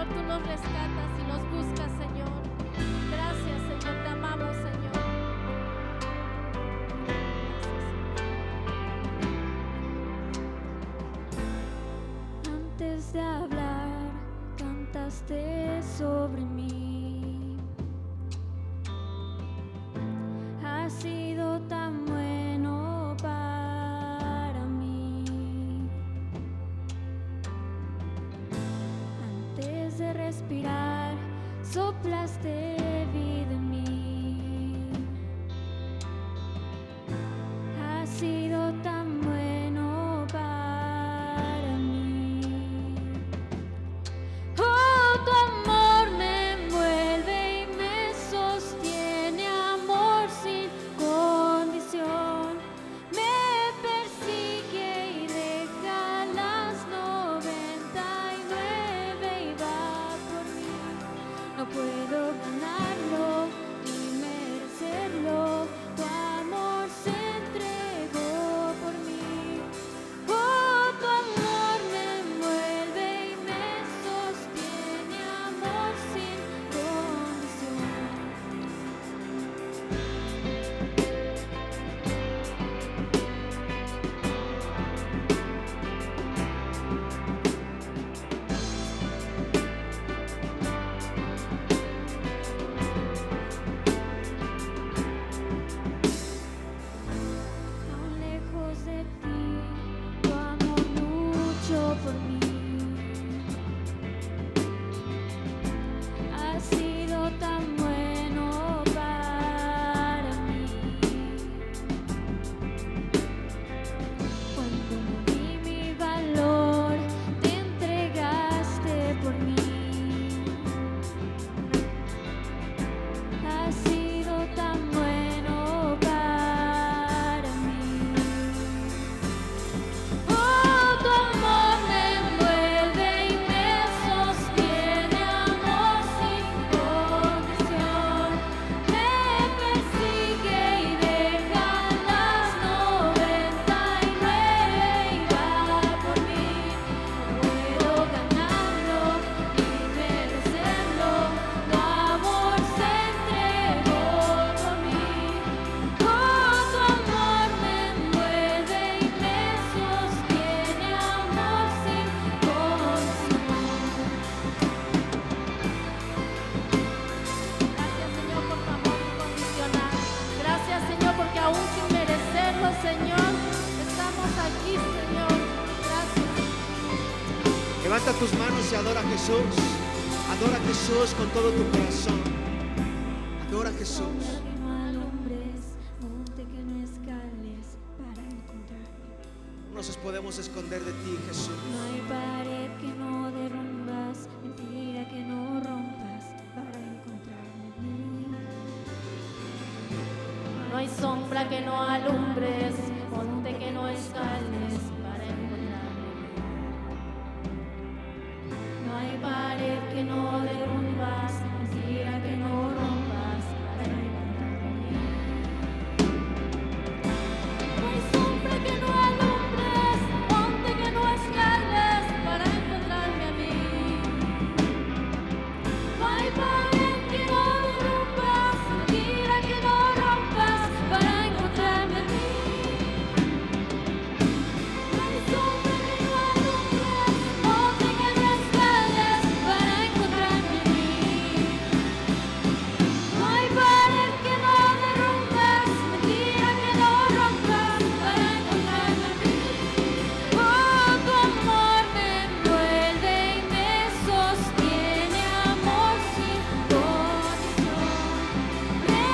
Señor, tú nos rescatas y nos buscas, Señor. Gracias, Señor, te amamos, Señor. Antes de hablar, cantaste sobre mí. Has sido tan bueno para mí. Antes de respirar, soplaste vida en mí. Has sido tan bueno para mí. Oh, tu amor me envuelve y me sostiene, amor sin condición. Me persigue y deja las 99 y va por mí. No puedo ganarlo ni merecerlo, tu amor se entregó por mí. Oh, tu amor me envuelve y me sostiene, amor sin condición. Aún lejos de ti, tu amor luchó por mí. Has sido tan bueno para mí. Cuando no vi mi valor, te entregaste por mí. Has sido tan bueno para mí. Oh, tu amor me envuelve y me sostiene, amor sin condición. Me persigue y deja las 99 y va por mí. No puedo ganarlo ni merecerlo, tu amor se entregó por mí. Oh, tu amor me envuelve y me sostiene, amor sin condición. Gracias, Señor, por tu amor incondicional. Gracias, Señor, porque aún sin merecerlo, Señor, estamos aquí, Señor. Gracias. Levanta tus manos y adora a Jesús. Adora a Jesús con todo tu corazón. Adora a Jesús. Sombra que no alumbres, monte que no escales para encontrarme. No nos podemos esconder de ti, Jesús. No hay pared que no derrumbas, mentira que no rompas para encontrarme a mí. No hay sombra que no alumbres, monte que no escales para encontrarme. No hay pared que no derrumbas, mentira que no rompas para encontrarme. No hay sombra que no alumbres, monte que no escales para encontrarme a mí. No hay pared que no derrumbas, mentira que no rompas para encontrarme a mí. No hay sombra que no alumbres, monte que no escales para encontrarme a mí. No hay pared que no derrumbas, mentira que no rompas para encontrarme a mí. Oh, tu amor me envuelve y me sostiene, amor sin condición. Me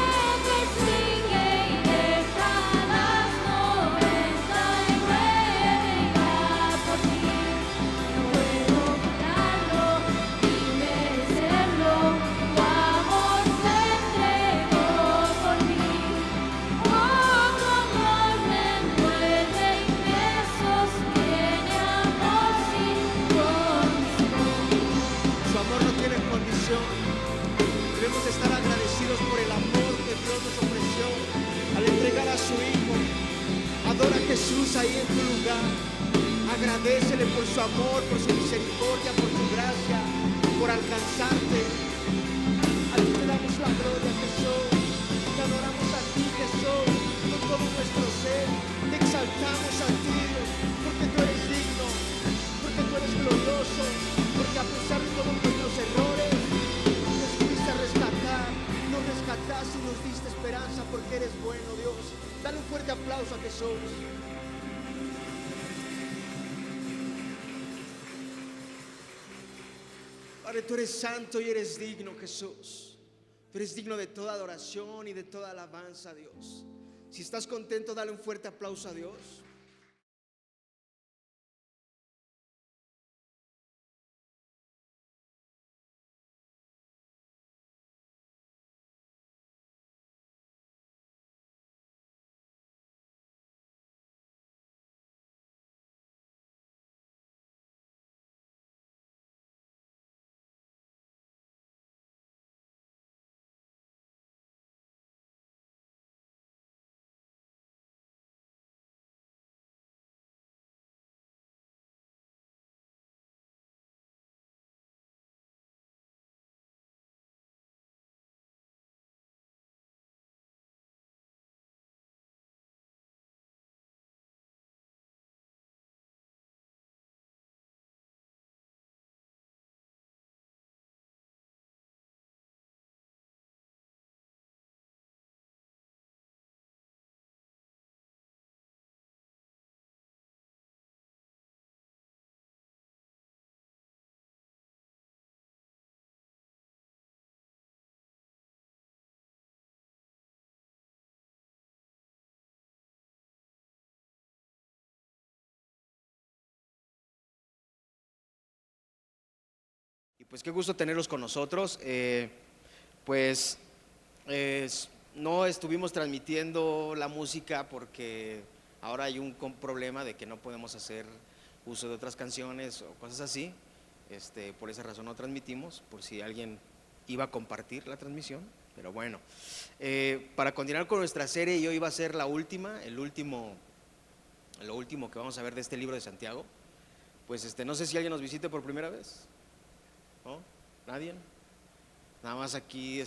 persigue y deja las 99 y va por mí. No puedo ganarlo ni merecerlo, tu amor se entregó por mí. Oh, tu amor me envuelve y me sostiene, amor sin condición. Su amor no tiene condición. Debemos estar agradecidos por el amor que Dios nos ofreció al entregar a su Hijo. Adora a Jesús ahí en tu lugar. Agradécele por su amor, por su misericordia, por su gracia. por alcanzarte. A ti te damos la gloria, Jesús. Te adoramos a ti, Jesús, con todo nuestro ser. Te exaltamos a ti, porque tú eres digno, porque tú eres glorioso, porque a pesar de todos nuestros errores, nos fuiste a rescatar, nos rescataste y nos diste esperanza, porque eres bueno, Dios. Dale un fuerte aplauso a Jesús. Padre, tú eres santo y eres digno, Jesús. Tú eres digno de toda adoración y de toda alabanza, Dios. Si estás contento, dale un fuerte aplauso a Dios. Y pues qué gusto tenerlos con nosotros. Pues no estuvimos transmitiendo la música porque ahora hay un problema de que no podemos hacer uso de otras canciones o cosas así. Por esa razón no transmitimos, por si alguien iba a compartir la transmisión. Pero bueno, para continuar con nuestra serie, yo iba a ser lo último que vamos a ver de este libro de Santiago. Pues no sé si alguien nos visite por primera vez. ¿No? ¿Nadie? Nada más aquí,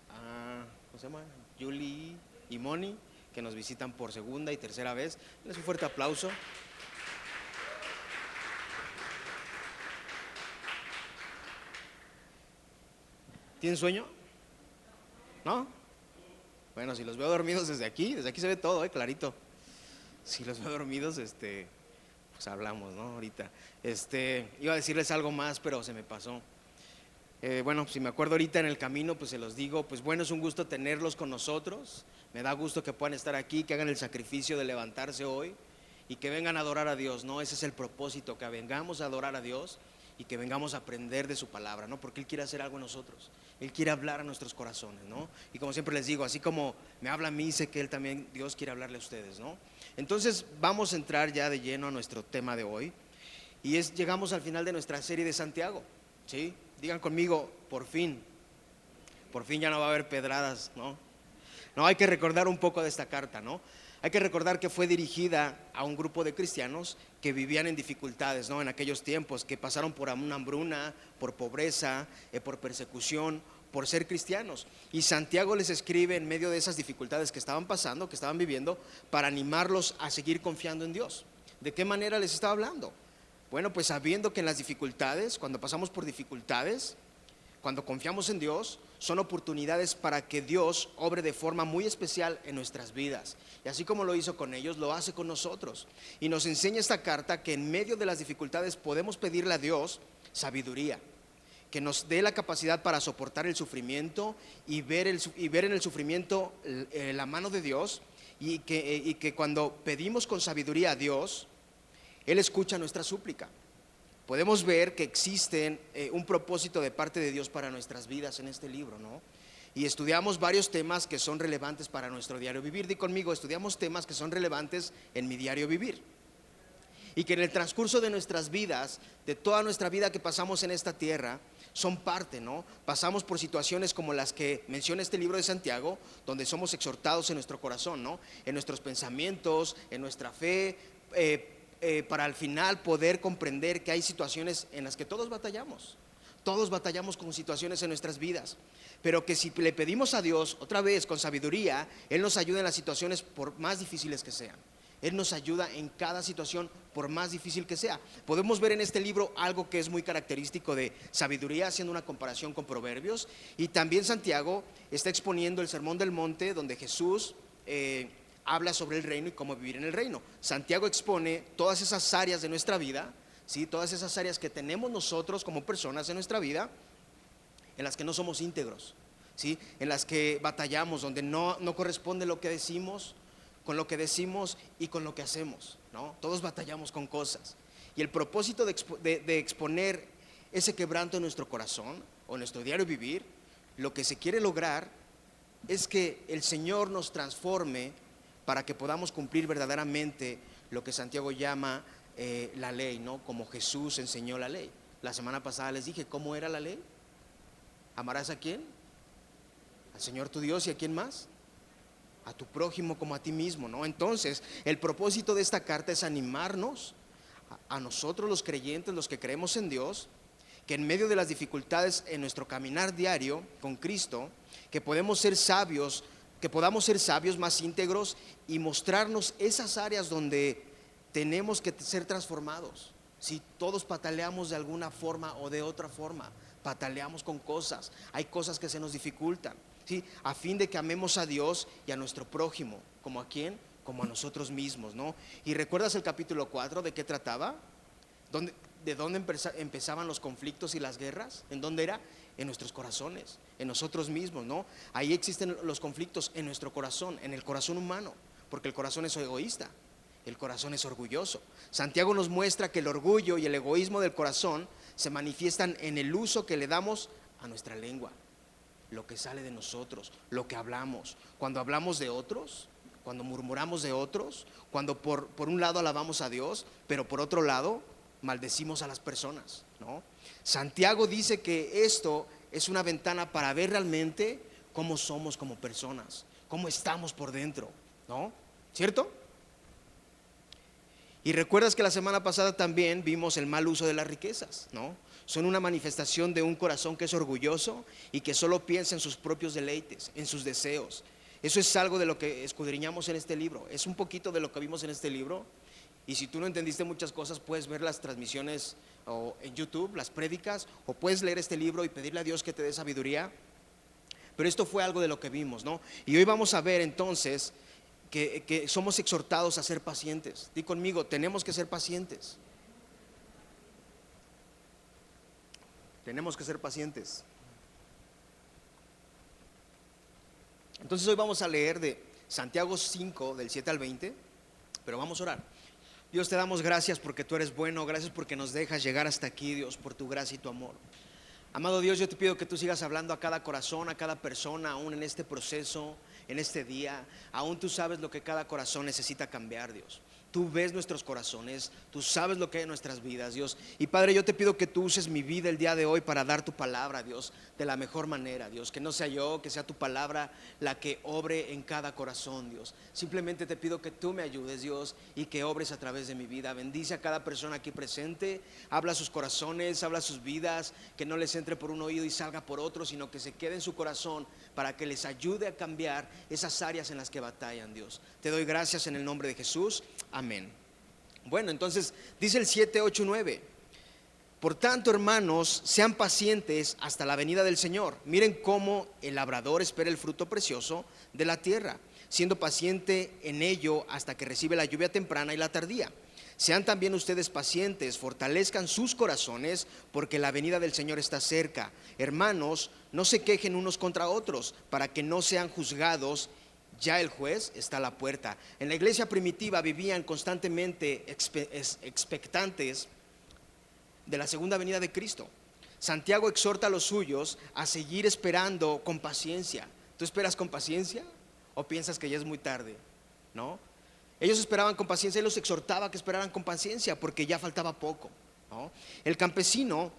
¿cómo se llama? Julie y Moni, que nos visitan por segunda y tercera vez. Les un fuerte aplauso. ¿Tienen sueño? ¿No? Bueno, si los veo dormidos desde aquí se ve todo, clarito. Si los veo dormidos, pues hablamos, ¿no? Ahorita. Iba a decirles algo más, pero se me pasó. Bueno, si me acuerdo ahorita en el camino, pues se los digo. Pues bueno, es un gusto tenerlos con nosotros. Me da gusto que puedan estar aquí, que hagan el sacrificio de levantarse hoy y que vengan a adorar a Dios, ¿no? Ese es el propósito, que vengamos a adorar a Dios y que vengamos a aprender de su palabra, ¿no? Porque Él quiere hacer algo en nosotros. Él quiere hablar a nuestros corazones, ¿no? Y como siempre les digo, así como me habla a mí, sé que Él también, Dios quiere hablarle a ustedes, ¿no? Entonces vamos a entrar ya de lleno a nuestro tema de hoy. Y llegamos al final de nuestra serie de Santiago, ¿sí? Digan conmigo, por fin ya no va a haber pedradas, ¿no? No, hay que recordar un poco de esta carta, ¿no? Hay que recordar que fue dirigida a un grupo de cristianos que vivían en dificultades, ¿no? En aquellos tiempos, que pasaron por una hambruna, por pobreza, por persecución, por ser cristianos. Y Santiago les escribe en medio de esas dificultades que estaban pasando, que estaban viviendo, para animarlos a seguir confiando en Dios. ¿De qué manera les estaba hablando? Bueno, pues sabiendo que en las dificultades, cuando pasamos por dificultades, cuando confiamos en Dios, son oportunidades para que Dios obre de forma muy especial en nuestras vidas. Y así como lo hizo con ellos, lo hace con nosotros. Y nos enseña esta carta que en medio de las dificultades podemos pedirle a Dios sabiduría, que nos dé la capacidad para soportar el sufrimiento y ver en el sufrimiento la mano de Dios, y que cuando pedimos con sabiduría a Dios, Él escucha nuestra súplica. Podemos ver que existe un propósito de parte de Dios para nuestras vidas en este libro, ¿no? Y estudiamos varios temas que son relevantes para nuestro diario vivir. Di conmigo, estudiamos temas que son relevantes en mi diario vivir. Y que en el transcurso de nuestras vidas, de toda nuestra vida que pasamos en esta tierra, son parte, ¿no? Pasamos por situaciones como las que menciona este libro de Santiago, donde somos exhortados en nuestro corazón, ¿no? En nuestros pensamientos, en nuestra fe, para al final poder comprender que hay situaciones en las que todos batallamos. Todos batallamos con situaciones en nuestras vidas, pero que si le pedimos a Dios otra vez con sabiduría, Él nos ayuda en las situaciones por más difíciles que sean. Él nos ayuda en cada situación por más difícil que sea. Podemos ver en este libro algo que es muy característico de sabiduría, haciendo una comparación con Proverbios. Y también Santiago está exponiendo el Sermón del Monte, donde Jesús habla sobre el reino y cómo vivir en el reino. Santiago expone todas esas áreas de nuestra vida, ¿sí? Todas esas áreas que tenemos nosotros como personas en nuestra vida, en las que no somos íntegros, ¿sí? En las que batallamos, donde no corresponde lo que decimos con lo que decimos y con lo que hacemos, ¿no? Todos batallamos con cosas. Y el propósito de exponer ese quebranto en nuestro corazón o en nuestro diario vivir, lo que se quiere lograr es que el Señor nos transforme para que podamos cumplir verdaderamente lo que Santiago llama la ley, ¿no? Como Jesús enseñó la ley. La semana pasada les dije cómo era la ley. ¿Amarás a quién? Al Señor tu Dios. ¿Y a quién más? A tu prójimo como a ti mismo, ¿no? Entonces, el propósito de esta carta es animarnos a nosotros los creyentes, los que creemos en Dios, que en medio de las dificultades en nuestro caminar diario con Cristo, que podamos ser sabios más íntegros y mostrarnos esas áreas donde tenemos que ser transformados. Si todos pataleamos de alguna forma o de otra forma, pataleamos con cosas, hay cosas que se nos dificultan, ¿sí? A fin de que amemos a Dios y a nuestro prójimo. ¿Como a quién? Como a nosotros mismos, ¿no? ¿Y recuerdas el capítulo 4 de qué trataba? ¿De dónde empezaban los conflictos y las guerras? ¿En dónde era? En nuestros corazones, en nosotros mismos, ¿no? Ahí existen los conflictos en nuestro corazón, en el corazón humano, porque el corazón es egoísta, el corazón es orgulloso. Santiago nos muestra que el orgullo y el egoísmo del corazón se manifiestan en el uso que le damos a nuestra lengua, lo que sale de nosotros, lo que hablamos. Cuando hablamos de otros, cuando murmuramos de otros, cuando por un lado alabamos a Dios, pero por otro lado maldecimos a las personas, ¿no? Santiago dice que esto es una ventana para ver realmente cómo somos como personas, cómo estamos por dentro, ¿no? ¿Cierto? Y recuerdas que la semana pasada también vimos el mal uso de las riquezas, ¿no? Son una manifestación de un corazón que es orgulloso y que solo piensa en sus propios deleites, en sus deseos. Eso es algo de lo que escudriñamos en este libro, es un poquito de lo que vimos en este libro. Y si tú no entendiste muchas cosas, puedes ver las transmisiones en YouTube, las prédicas, o puedes leer este libro y pedirle a Dios que te dé sabiduría. Pero esto fue algo de lo que vimos, ¿no? Y hoy vamos a ver entonces que somos exhortados a ser pacientes. Di conmigo, tenemos que ser pacientes. Tenemos que ser pacientes. Entonces hoy vamos a leer de Santiago 5, del 7 al 20, pero vamos a orar. Dios, te damos gracias porque tú eres bueno, gracias porque nos dejas llegar hasta aquí, Dios, por tu gracia y tu amor. Amado Dios, yo te pido que tú sigas hablando a cada corazón, a cada persona, aún en este proceso, en este día. Aún tú sabes lo que cada corazón necesita cambiar, Dios. Tú ves nuestros corazones, tú sabes lo que hay en nuestras vidas, Dios. Y Padre, yo te pido que tú uses mi vida el día de hoy para dar tu palabra, Dios, de la mejor manera, Dios. Que no sea yo, que sea tu palabra la que obre en cada corazón, Dios. Simplemente te pido que tú me ayudes, Dios, y que obres a través de mi vida. Bendice a cada persona aquí presente, habla a sus corazones, habla a sus vidas, que no les entre por un oído y salga por otro, sino que se quede en su corazón para que les ayude a cambiar esas áreas en las que batallan, Dios. Te doy gracias en el nombre de Jesús. Amén. Bueno, entonces dice el 7, 8, 9. Por tanto, hermanos, sean pacientes hasta la venida del Señor. Miren cómo el labrador espera el fruto precioso de la tierra, siendo paciente en ello hasta que recibe la lluvia temprana y la tardía. Sean también ustedes pacientes, fortalezcan sus corazones, porque la venida del Señor está cerca. Hermanos, no se quejen unos contra otros, para que no sean juzgados. Ya el juez está a la puerta. En la iglesia primitiva vivían constantemente expectantes de la segunda venida de Cristo. Santiago exhorta a los suyos a seguir esperando con paciencia. ¿Tú esperas con paciencia o piensas que ya es muy tarde? ¿No? Ellos esperaban con paciencia y los exhortaba a que esperaran con paciencia porque ya faltaba poco, ¿no? El campesino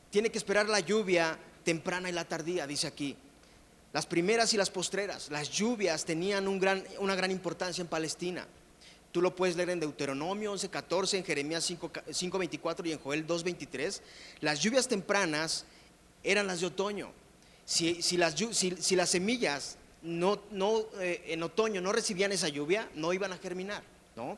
tiene que esperar la lluvia temprana y la tardía, dice aquí. Las primeras y las postreras. Las lluvias tenían una gran importancia en Palestina. Tú lo puedes leer en Deuteronomio 11:14, en Jeremías 5:24 y en Joel 2:23. Las lluvias tempranas eran las de otoño. Si las semillas en otoño no recibían esa lluvia, no iban a germinar, ¿no?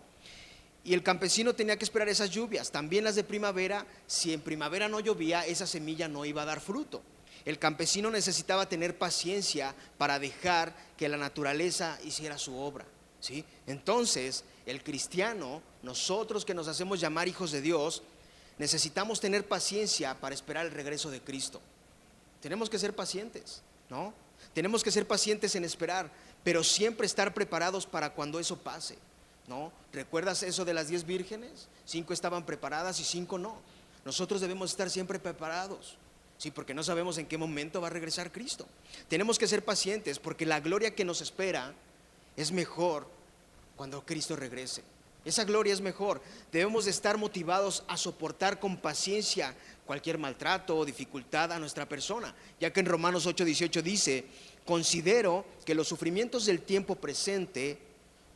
Y el campesino tenía que esperar esas lluvias. También las de primavera, si en primavera no llovía, esa semilla no iba a dar fruto. El campesino necesitaba tener paciencia para dejar que la naturaleza hiciera su obra, ¿sí? Entonces, el cristiano, nosotros que nos hacemos llamar hijos de Dios, necesitamos tener paciencia para esperar el regreso de Cristo. Tenemos que ser pacientes, ¿no? Tenemos que ser pacientes en esperar, pero siempre estar preparados para cuando eso pase, ¿no? ¿Recuerdas eso de las 10 vírgenes? 5 estaban preparadas y 5 no. Nosotros debemos estar siempre preparados, sí, porque no sabemos en qué momento va a regresar Cristo. Tenemos que ser pacientes porque la gloria que nos espera es mejor cuando Cristo regrese. Esa gloria es mejor. Debemos de estar motivados a soportar con paciencia cualquier maltrato o dificultad a nuestra persona, ya que en Romanos 8:18 dice: considero que los sufrimientos del tiempo presente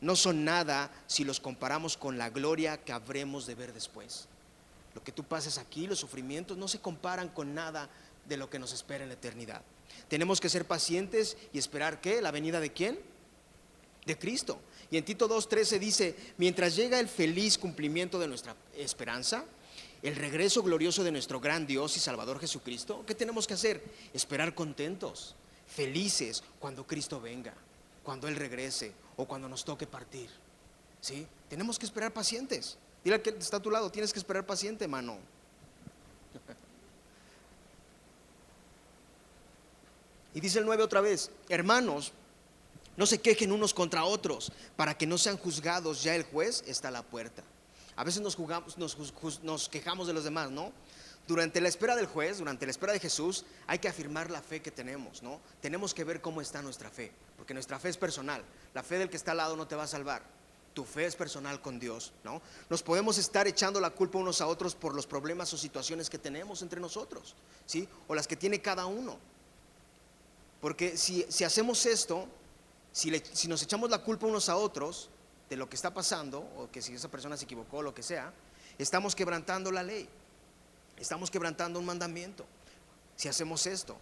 no son nada si los comparamos con la gloria que habremos de ver después. Lo que tú pases aquí, los sufrimientos, no se comparan con nada de lo que nos espera en la eternidad. Tenemos que ser pacientes y esperar, ¿qué? ¿La venida de quién? De Cristo. Y en Tito 2:13 dice: mientras llega el feliz cumplimiento de nuestra esperanza, el regreso glorioso de nuestro gran Dios y Salvador Jesucristo, ¿qué tenemos que hacer? Esperar contentos, felices cuando Cristo venga, cuando Él regrese o cuando nos toque partir, ¿sí? Tenemos que esperar pacientes. Dile al que está a tu lado: tienes que esperar paciente, hermano. Y dice el 9 otra vez: hermanos, no se quejen unos contra otros, para que no sean juzgados, ya el juez está a la puerta. A veces nos quejamos de los demás, ¿no? Durante la espera del juez, durante la espera de Jesús, hay que afirmar la fe que tenemos, ¿no? Tenemos que ver cómo está nuestra fe, porque nuestra fe es personal. La fe del que está al lado no te va a salvar. Tu fe es personal con Dios, ¿no? Nos podemos estar echando la culpa unos a otros por los problemas o situaciones que tenemos entre nosotros, ¿sí? O las que tiene cada uno. Porque si hacemos esto, si nos echamos la culpa unos a otros de lo que está pasando, o que si esa persona se equivocó o lo que sea, estamos quebrantando la ley, estamos quebrantando un mandamiento. Si hacemos esto,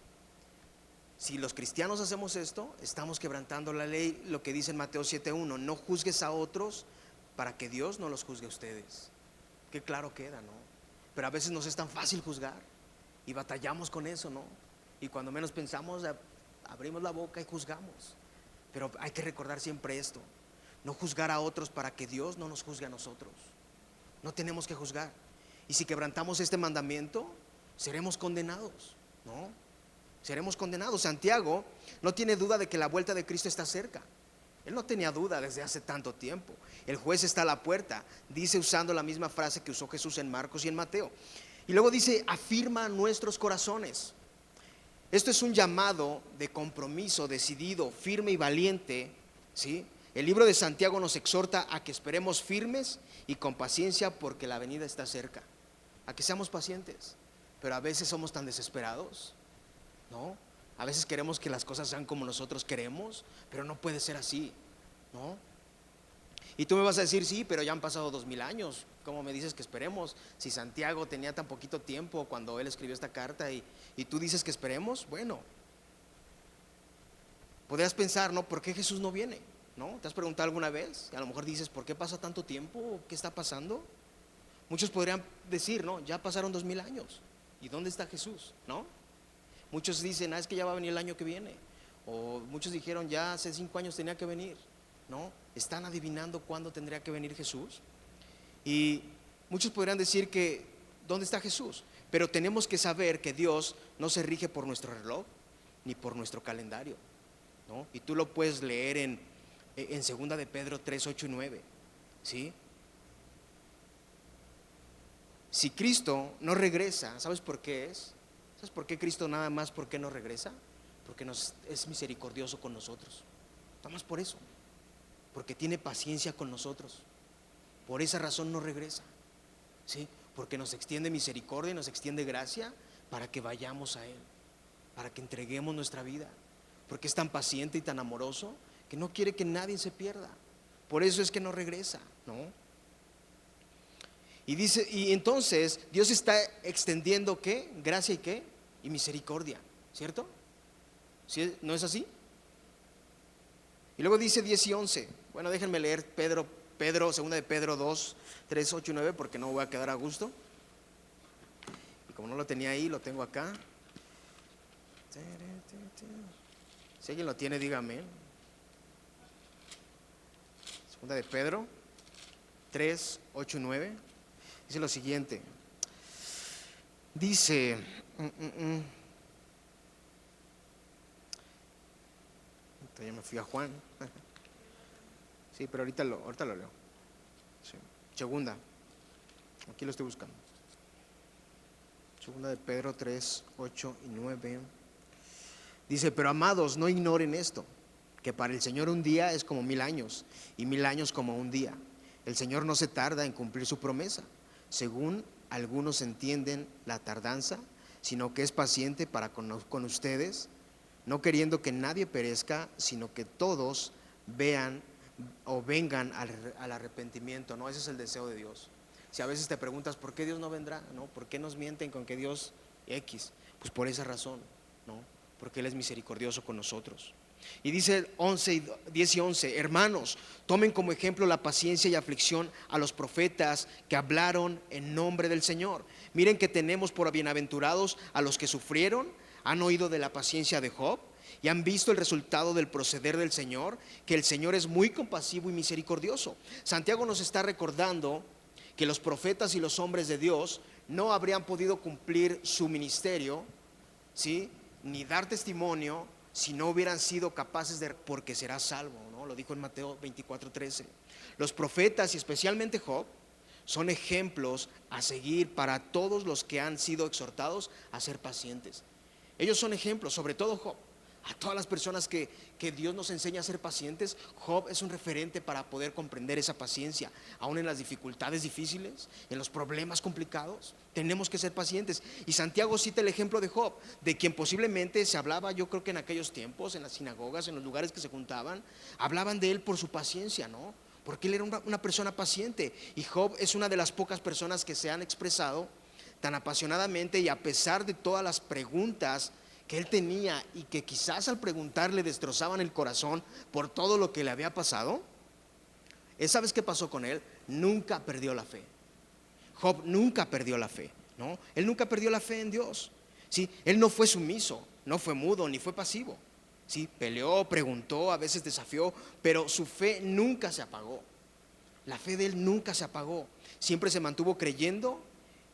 si los cristianos hacemos esto, estamos quebrantando la ley, lo que dice en Mateo 7:1: no juzgues a otros para que Dios no los juzgue a ustedes. Qué claro queda, ¿no? Pero a veces nos es tan fácil juzgar y batallamos con eso, ¿no? Y cuando menos pensamos, abrimos la boca y juzgamos. Pero hay que recordar siempre esto: no juzgar a otros para que Dios no nos juzgue a nosotros. No tenemos que juzgar. Y si quebrantamos este mandamiento, seremos condenados, ¿no? Seremos condenados. Santiago no tiene duda de que la vuelta de Cristo está cerca. Él no tenía duda desde hace tanto tiempo. El juez está a la puerta, dice usando la misma frase que usó Jesús en Marcos y en Mateo. Y luego dice: afirma nuestros corazones. Esto es un llamado de compromiso decidido, firme y valiente, ¿sí? El libro de Santiago nos exhorta a que esperemos firmes y con paciencia, porque la venida está cerca. A que seamos pacientes. Pero a veces somos tan desesperados, ¿no? A veces queremos que las cosas sean como nosotros queremos, pero no puede ser así, ¿no? Y tú me vas a decir: sí, pero ya han pasado 2000 años. ¿Cómo me dices que esperemos? Si Santiago tenía tan poquito tiempo cuando él escribió esta carta y tú dices que esperemos. Bueno, podrías pensar, ¿no? ¿Por qué Jesús no viene? ¿No? ¿Te has preguntado alguna vez? A lo mejor dices: ¿por qué pasa tanto tiempo? ¿Qué está pasando? Muchos podrían decir, ¿no? Ya pasaron 2000 años. ¿Y dónde está Jesús? ¿No? Muchos dicen: es que ya va a venir el año que viene. O muchos dijeron: ya hace 5 años tenía que venir, ¿no? Están adivinando cuándo tendría que venir Jesús. Y muchos podrían decir que ¿dónde está Jesús? Pero tenemos que saber que Dios no se rige por nuestro reloj ni por nuestro calendario, ¿no? Y tú lo puedes leer en 2 de Pedro 3, 8 y 9, ¿sí? Si Cristo no regresa, ¿sabes por qué es? ¿Sabes por qué Cristo nada más por qué no regresa? Porque es misericordioso con nosotros. Nada más por eso. Porque tiene paciencia con nosotros. Por esa razón no regresa, ¿sí? Porque nos extiende misericordia y nos extiende gracia para que vayamos a Él, para que entreguemos nuestra vida. Porque es tan paciente y tan amoroso que no quiere que nadie se pierda. Por eso es que no regresa, ¿no? Y dice, y entonces Dios está extendiendo ¿qué? Gracia y ¿qué? Y misericordia, ¿cierto? ¿Sí? ¿No es así? Y luego dice 10 y 11. Bueno, déjenme leer segunda de Pedro 2, 3, 8 y 9, porque no voy a quedar a gusto. Y como no lo tenía ahí, lo tengo acá. Si alguien lo tiene, dígame. Segunda de Pedro 3, 8 y 9. Dice lo siguiente. Dice, ya me fui a Juan. Sí, pero ahorita lo leo. Sí. Segunda, aquí lo estoy buscando. Segunda de Pedro 3, 8 y 9. Dice, pero amados, no ignoren esto, que para el Señor un día es como 1000 años, y 1000 años como un día. El Señor no se tarda en cumplir su promesa, según algunos entienden la tardanza, sino que es paciente para con ustedes, no queriendo que nadie perezca, sino que todos vean o vengan al arrepentimiento, ¿no? Ese es el deseo de Dios. Si a veces te preguntas por qué Dios no vendrá, ¿no? ¿Por qué nos mienten con que Dios X? Pues por esa razón, ¿no? Porque Él es misericordioso con nosotros. Y dice 10 y 11, hermanos, tomen como ejemplo la paciencia y aflicción a los profetas que hablaron en nombre del Señor. Miren que tenemos por bienaventurados a los que sufrieron, han oído de la paciencia de Job y han visto el resultado del proceder del Señor, que el Señor es muy compasivo y misericordioso. Santiago nos está recordando que los profetas y los hombres de Dios no habrían podido cumplir su ministerio, ¿sí? Ni dar testimonio si no hubieran sido capaces de, porque serás salvo, ¿no? Lo dijo en Mateo 24:13. Los profetas y especialmente Job son ejemplos a seguir para todos los que han sido exhortados a ser pacientes. Ellos son ejemplos, sobre todo Job. A todas las personas que Dios nos enseña a ser pacientes, Job es un referente para poder comprender esa paciencia. Aún en las dificultades difíciles, en los problemas complicados, tenemos que ser pacientes. Y Santiago cita el ejemplo de Job, de quien posiblemente se hablaba, yo creo que en aquellos tiempos, en las sinagogas, en los lugares que se juntaban, hablaban de él por su paciencia, ¿no? Porque él era una persona paciente. Y Job es una de las pocas personas que se han expresado tan apasionadamente, y a pesar de todas las preguntas que él tenía y que quizás al preguntarle destrozaban el corazón por todo lo que le había pasado, ¿sabes qué pasó con él? Nunca perdió la fe. Job nunca perdió la fe, ¿no? Él nunca perdió la fe en Dios, ¿sí? Él no fue sumiso, no fue mudo, ni fue pasivo, ¿sí? Peleó, preguntó, a veces desafió, pero su fe nunca se apagó. La fe de él nunca se apagó. Siempre se mantuvo creyendo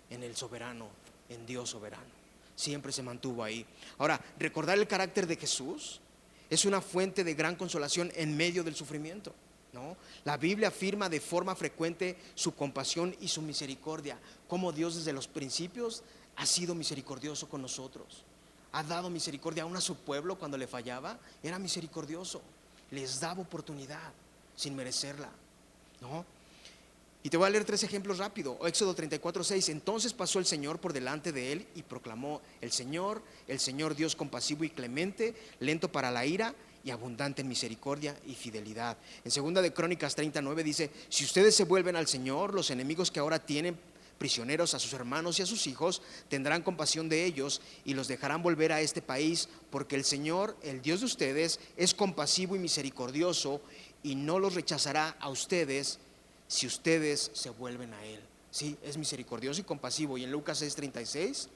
en el soberano, en Dios soberano. Siempre se mantuvo ahí. Ahora, recordar el carácter de Jesús es una fuente de gran consolación en medio del sufrimiento, ¿no? La Biblia afirma de forma frecuente su compasión y su misericordia, como Dios desde los principios ha sido misericordioso con nosotros. Ha dado misericordia aún a su pueblo cuando le fallaba, era misericordioso, les daba oportunidad sin merecerla, ¿no? Y te voy a leer 3 ejemplos rápido. Éxodo 34:6. Entonces pasó el Señor por delante de él y proclamó: el Señor Dios compasivo y clemente, lento para la ira y abundante en misericordia y fidelidad. En segunda de Crónicas 39 dice: si ustedes se vuelven al Señor, los enemigos que ahora tienen prisioneros a sus hermanos y a sus hijos, tendrán compasión de ellos y los dejarán volver a este país, porque el Señor, el Dios de ustedes, es compasivo y misericordioso y no los rechazará a ustedes si ustedes se vuelven a Él. Sí, es misericordioso y compasivo. Y en Lucas 6:36,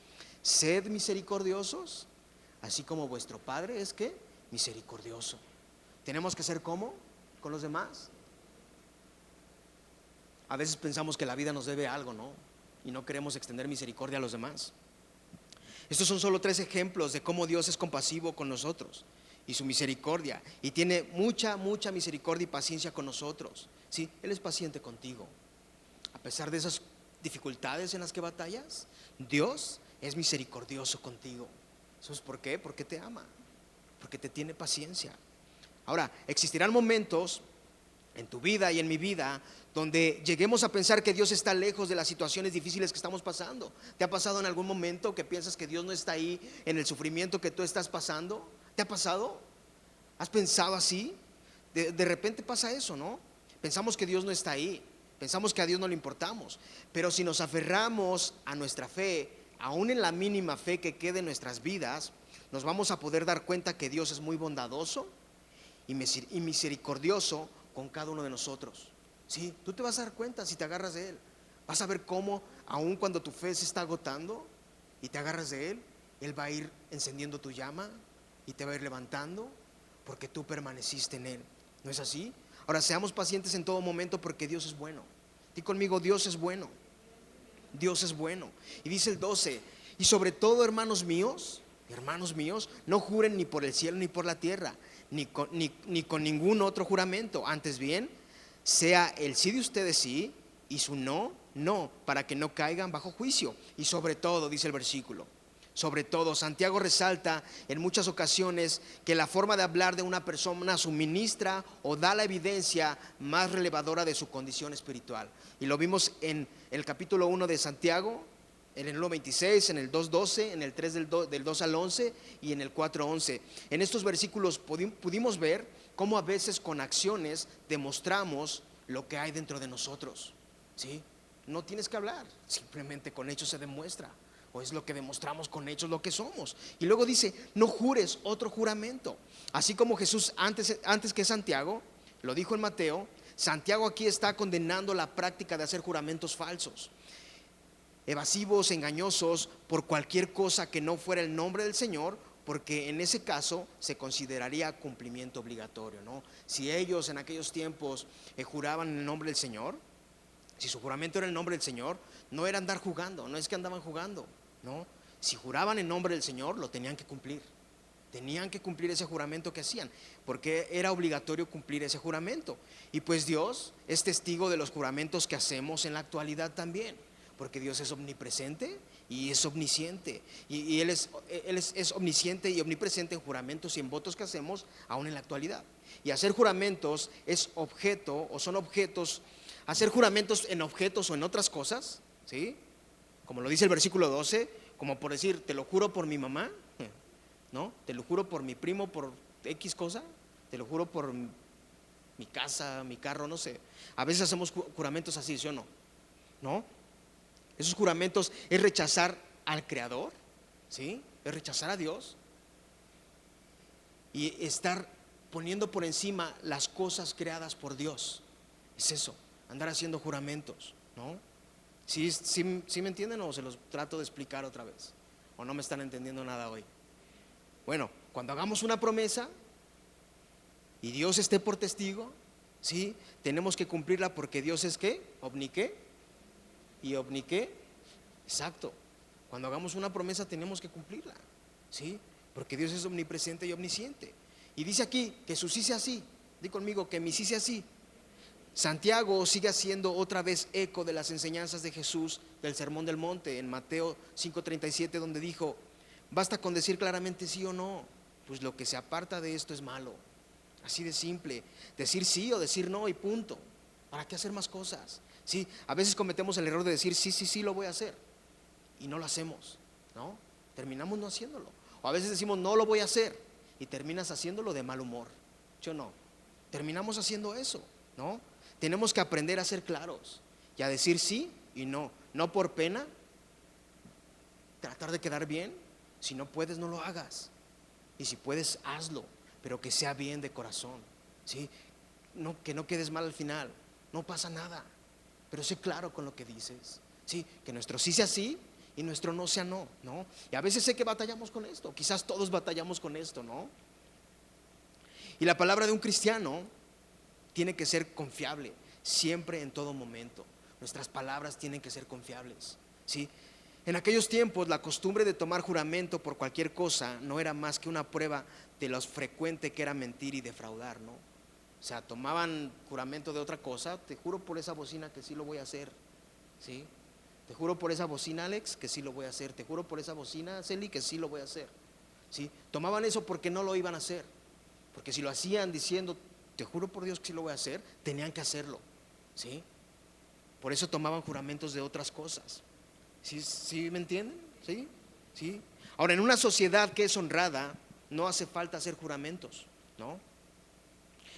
sed misericordiosos, así como vuestro Padre es ¿qué? Misericordioso. Tenemos que ser ¿cómo? Con los demás. A veces pensamos que la vida nos debe algo, ¿no? Y no queremos extender misericordia a los demás. Estos son solo 3 ejemplos de cómo Dios es compasivo con nosotros y su misericordia, y tiene mucha misericordia y paciencia con nosotros. Sí, Él es paciente contigo. A pesar de esas dificultades en las que batallas, Dios es misericordioso contigo. ¿Eso es por qué? Porque te ama, porque te tiene paciencia. Ahora, existirán momentos en tu vida y en mi vida donde lleguemos a pensar que Dios está lejos de las situaciones difíciles que estamos pasando. ¿Te ha pasado en algún momento que piensas que Dios no está ahí en el sufrimiento que tú estás pasando? ¿Te ha pasado? ¿Has pensado así? De repente pasa eso, ¿no? Pensamos que Dios no está ahí, pensamos que a Dios no le importamos. Pero si nos aferramos a nuestra fe, aún en la mínima fe que quede en nuestras vidas, nos vamos a poder dar cuenta que Dios es muy bondadoso y misericordioso con cada uno de nosotros. Sí, tú te vas a dar cuenta si te agarras de Él. Vas a ver cómo, aun cuando tu fe se está agotando y te agarras de Él, Él va a ir encendiendo tu llama y te va a ir levantando porque tú permaneciste en Él. ¿No es así? Ahora, seamos pacientes en todo momento porque Dios es bueno. Di conmigo, Dios es bueno. Dios es bueno. Y dice el 12, y sobre todo, hermanos míos, no juren ni por el cielo ni por la tierra, ni con ningún otro juramento. Antes bien, sea el sí de ustedes sí y su no, no, para que no caigan bajo juicio. Y sobre todo, dice el versículo, sobre todo, Santiago resalta en muchas ocasiones que la forma de hablar de una persona suministra o da la evidencia más relevadora de su condición espiritual. Y lo vimos en el capítulo 1 de Santiago, en el 1:26, en el 2:12, en el 3 del 2 al 11 y en el 4:11. En estos versículos pudimos ver cómo a veces con acciones demostramos lo que hay dentro de nosotros. ¿Sí? No tienes que hablar, simplemente con hechos se demuestra. O es lo que demostramos con hechos lo que somos. Y luego dice, no jures otro juramento. Así como Jesús antes que Santiago lo dijo en Mateo, Santiago aquí está condenando la práctica de hacer juramentos falsos, evasivos, engañosos, por cualquier cosa que no fuera el nombre del Señor, porque en ese caso se consideraría cumplimiento obligatorio, ¿no? Si ellos en aquellos tiempos juraban en el nombre del Señor, si su juramento era el nombre del Señor, no era andar jugando, no es que andaban jugando, no. Si juraban en nombre del Señor, lo tenían que cumplir. Tenían que cumplir ese juramento que hacían, porque era obligatorio cumplir ese juramento. Y pues Dios es testigo de los juramentos que hacemos en la actualidad también, porque Dios es omnipresente y es omnisciente. Y Él es omnisciente y omnipresente en juramentos y en votos que hacemos aún en la actualidad. Y hacer juramentos es objeto, o son objetos. Hacer juramentos en objetos o en otras cosas, ¿sí? Como lo dice el versículo 12, como por decir, te lo juro por mi mamá, ¿no? Te lo juro por mi primo, por X cosa, te lo juro por mi casa, mi carro, no sé. A veces hacemos juramentos así, ¿sí o no? ¿No? Esos juramentos es rechazar al Creador, ¿sí? Es rechazar a Dios y estar poniendo por encima las cosas creadas por Dios. Es eso. Andar haciendo juramentos, ¿no? ¿Sí me entienden o se los trato de explicar otra vez? ¿O no me están entendiendo nada hoy? Bueno, cuando hagamos una promesa y Dios esté por testigo, ¿sí? Tenemos que cumplirla porque Dios es ¿qué? ¿Omniqué? ¿Y omniqué? Exacto. Cuando hagamos una promesa tenemos que cumplirla, ¿sí? Porque Dios es omnipresente y omnisciente. Y dice aquí que su sí sea así. Di conmigo que mi sí sea así. Santiago sigue haciendo otra vez eco de las enseñanzas de Jesús del Sermón del Monte en Mateo 5:37, donde dijo, basta con decir claramente sí o no, pues lo que se aparta de esto es malo. Así de simple, decir sí o decir no y punto. ¿Para qué hacer más cosas? Sí, a veces cometemos el error de decir sí, lo voy a hacer y no lo hacemos, ¿no? Terminamos no haciéndolo. O a veces decimos no lo voy a hacer y terminas haciéndolo de mal humor. ¿Sí o no? Terminamos haciendo eso, ¿no? Tenemos que aprender a ser claros y a decir sí y no. No por pena, tratar de quedar bien. Si no puedes, no lo hagas. Y si puedes, hazlo, pero que sea bien de corazón, ¿sí? No, que no quedes mal al final. No pasa nada, pero sé claro con lo que dices, ¿sí? Que nuestro sí sea sí y nuestro no sea no, ¿no? Y a veces sé que batallamos con esto. Quizás todos batallamos con esto, ¿no? Y la palabra de un cristiano tiene que ser confiable, siempre, en todo momento. Nuestras palabras tienen que ser confiables, ¿sí? En aquellos tiempos la costumbre de tomar juramento por cualquier cosa no era más que una prueba de lo frecuente que era mentir y defraudar, ¿no? O sea, tomaban juramento de otra cosa. Te juro por esa bocina que sí lo voy a hacer, ¿sí? Te juro por esa bocina, Alex, que sí lo voy a hacer. Te juro por esa bocina, Celi, que sí lo voy a hacer, ¿sí? Tomaban eso porque no lo iban a hacer, porque si lo hacían diciendo te juro por Dios que sí lo voy a hacer, tenían que hacerlo, ¿sí? Por eso tomaban juramentos de otras cosas. ¿Sí me entienden? ¿Sí? ¿Sí? Ahora, en una sociedad que es honrada, no hace falta hacer juramentos, ¿no?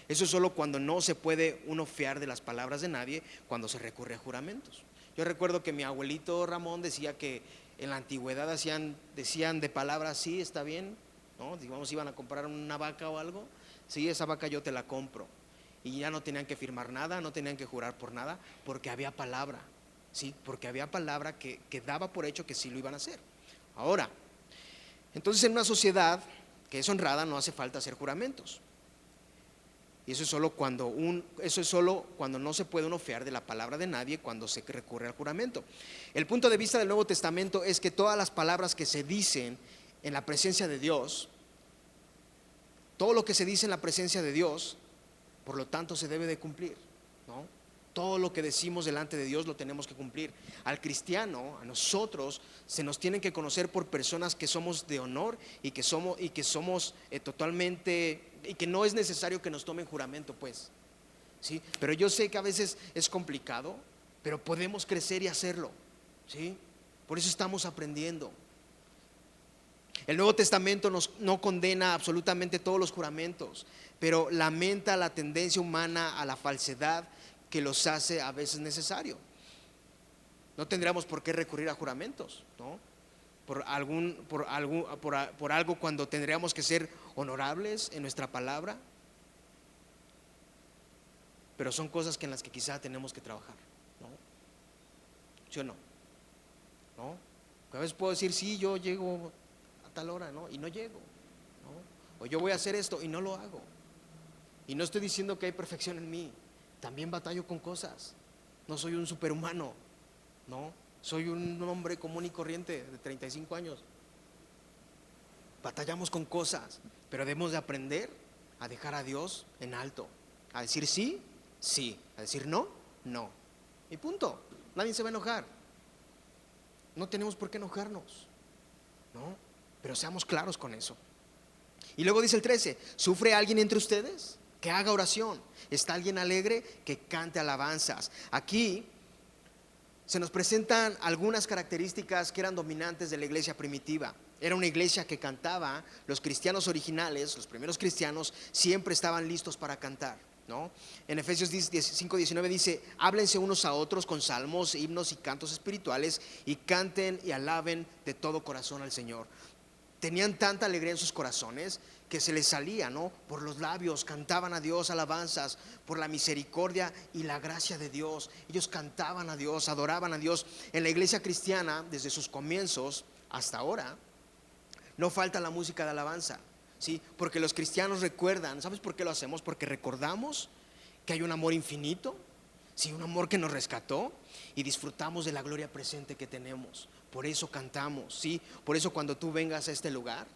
Eso es solo cuando no se puede uno fiar de las palabras de nadie, cuando se recurre a juramentos. Yo recuerdo que mi abuelito Ramón decía que en la antigüedad decían de palabras, sí, está bien, ¿no? Digamos, iban a comprar una vaca o algo, sí, esa vaca yo te la compro. Y ya no tenían que firmar nada, no tenían que jurar por nada, porque había palabra, ¿sí? Porque había palabra que daba por hecho que sí lo iban a hacer. Ahora, entonces en una sociedad que es honrada no hace falta hacer juramentos. Y eso es solo cuando no se puede uno fiar de la palabra de nadie, cuando se recurre al juramento. El punto de vista del Nuevo Testamento es que todas las palabras que se dicen en la presencia de Dios, todo lo que se dice en la presencia de Dios, por lo tanto se debe de cumplir, ¿no? Todo lo que decimos delante de Dios lo tenemos que cumplir. Al cristiano, a nosotros, se nos tienen que conocer por personas que somos de honor y que somos totalmente, y que no es necesario que nos tomen juramento, pues, ¿sí? Pero yo sé que a veces es complicado, pero podemos crecer y hacerlo, ¿sí? Por eso estamos aprendiendo. El Nuevo Testamento no condena absolutamente todos los juramentos, pero lamenta la tendencia humana a la falsedad que los hace a veces necesario. No tendríamos por qué recurrir a juramentos, ¿no? Por algo cuando tendríamos que ser honorables en nuestra palabra, pero son cosas en las que quizá tenemos que trabajar, ¿no? ¿Sí o no? ¿No? A veces puedo decir, sí, yo llego a tal hora, ¿no? Y no llego, ¿no? O yo voy a hacer esto y no lo hago. Y no estoy diciendo que hay perfección en mí, también batallo con cosas. No soy un superhumano, ¿no? Soy un hombre común y corriente de 35 años. Batallamos con cosas, pero debemos de aprender a dejar a Dios en alto, a decir sí, sí, a decir no, no. Y punto. Nadie se va a enojar. No tenemos por qué enojarnos, ¿no? Pero seamos claros con eso. Y luego dice el 13, ¿sufre alguien entre ustedes? Que haga oración. ¿Está alguien alegre? Que cante alabanzas. Aquí se nos presentan algunas características que eran dominantes de la iglesia primitiva. Era una iglesia que cantaba. Los cristianos originales, los primeros cristianos, siempre estaban listos para cantar, ¿no? En Efesios 5:19 dice, háblense unos a otros con salmos, himnos y cantos espirituales, y canten y alaben de todo corazón al Señor. Tenían tanta alegría en sus corazones que se les salía, ¿no? Por los labios cantaban a Dios alabanzas por la misericordia y la gracia de Dios. Ellos cantaban a Dios, adoraban a Dios. En la iglesia cristiana, desde sus comienzos hasta ahora, no falta la música de alabanza, ¿sí? Porque los cristianos recuerdan. ¿Sabes por qué lo hacemos? Porque recordamos que hay un amor infinito, ¿sí? Un amor que nos rescató, y disfrutamos de la gloria presente que tenemos. Por eso cantamos, ¿sí? Por eso cuando tú vengas a este lugar,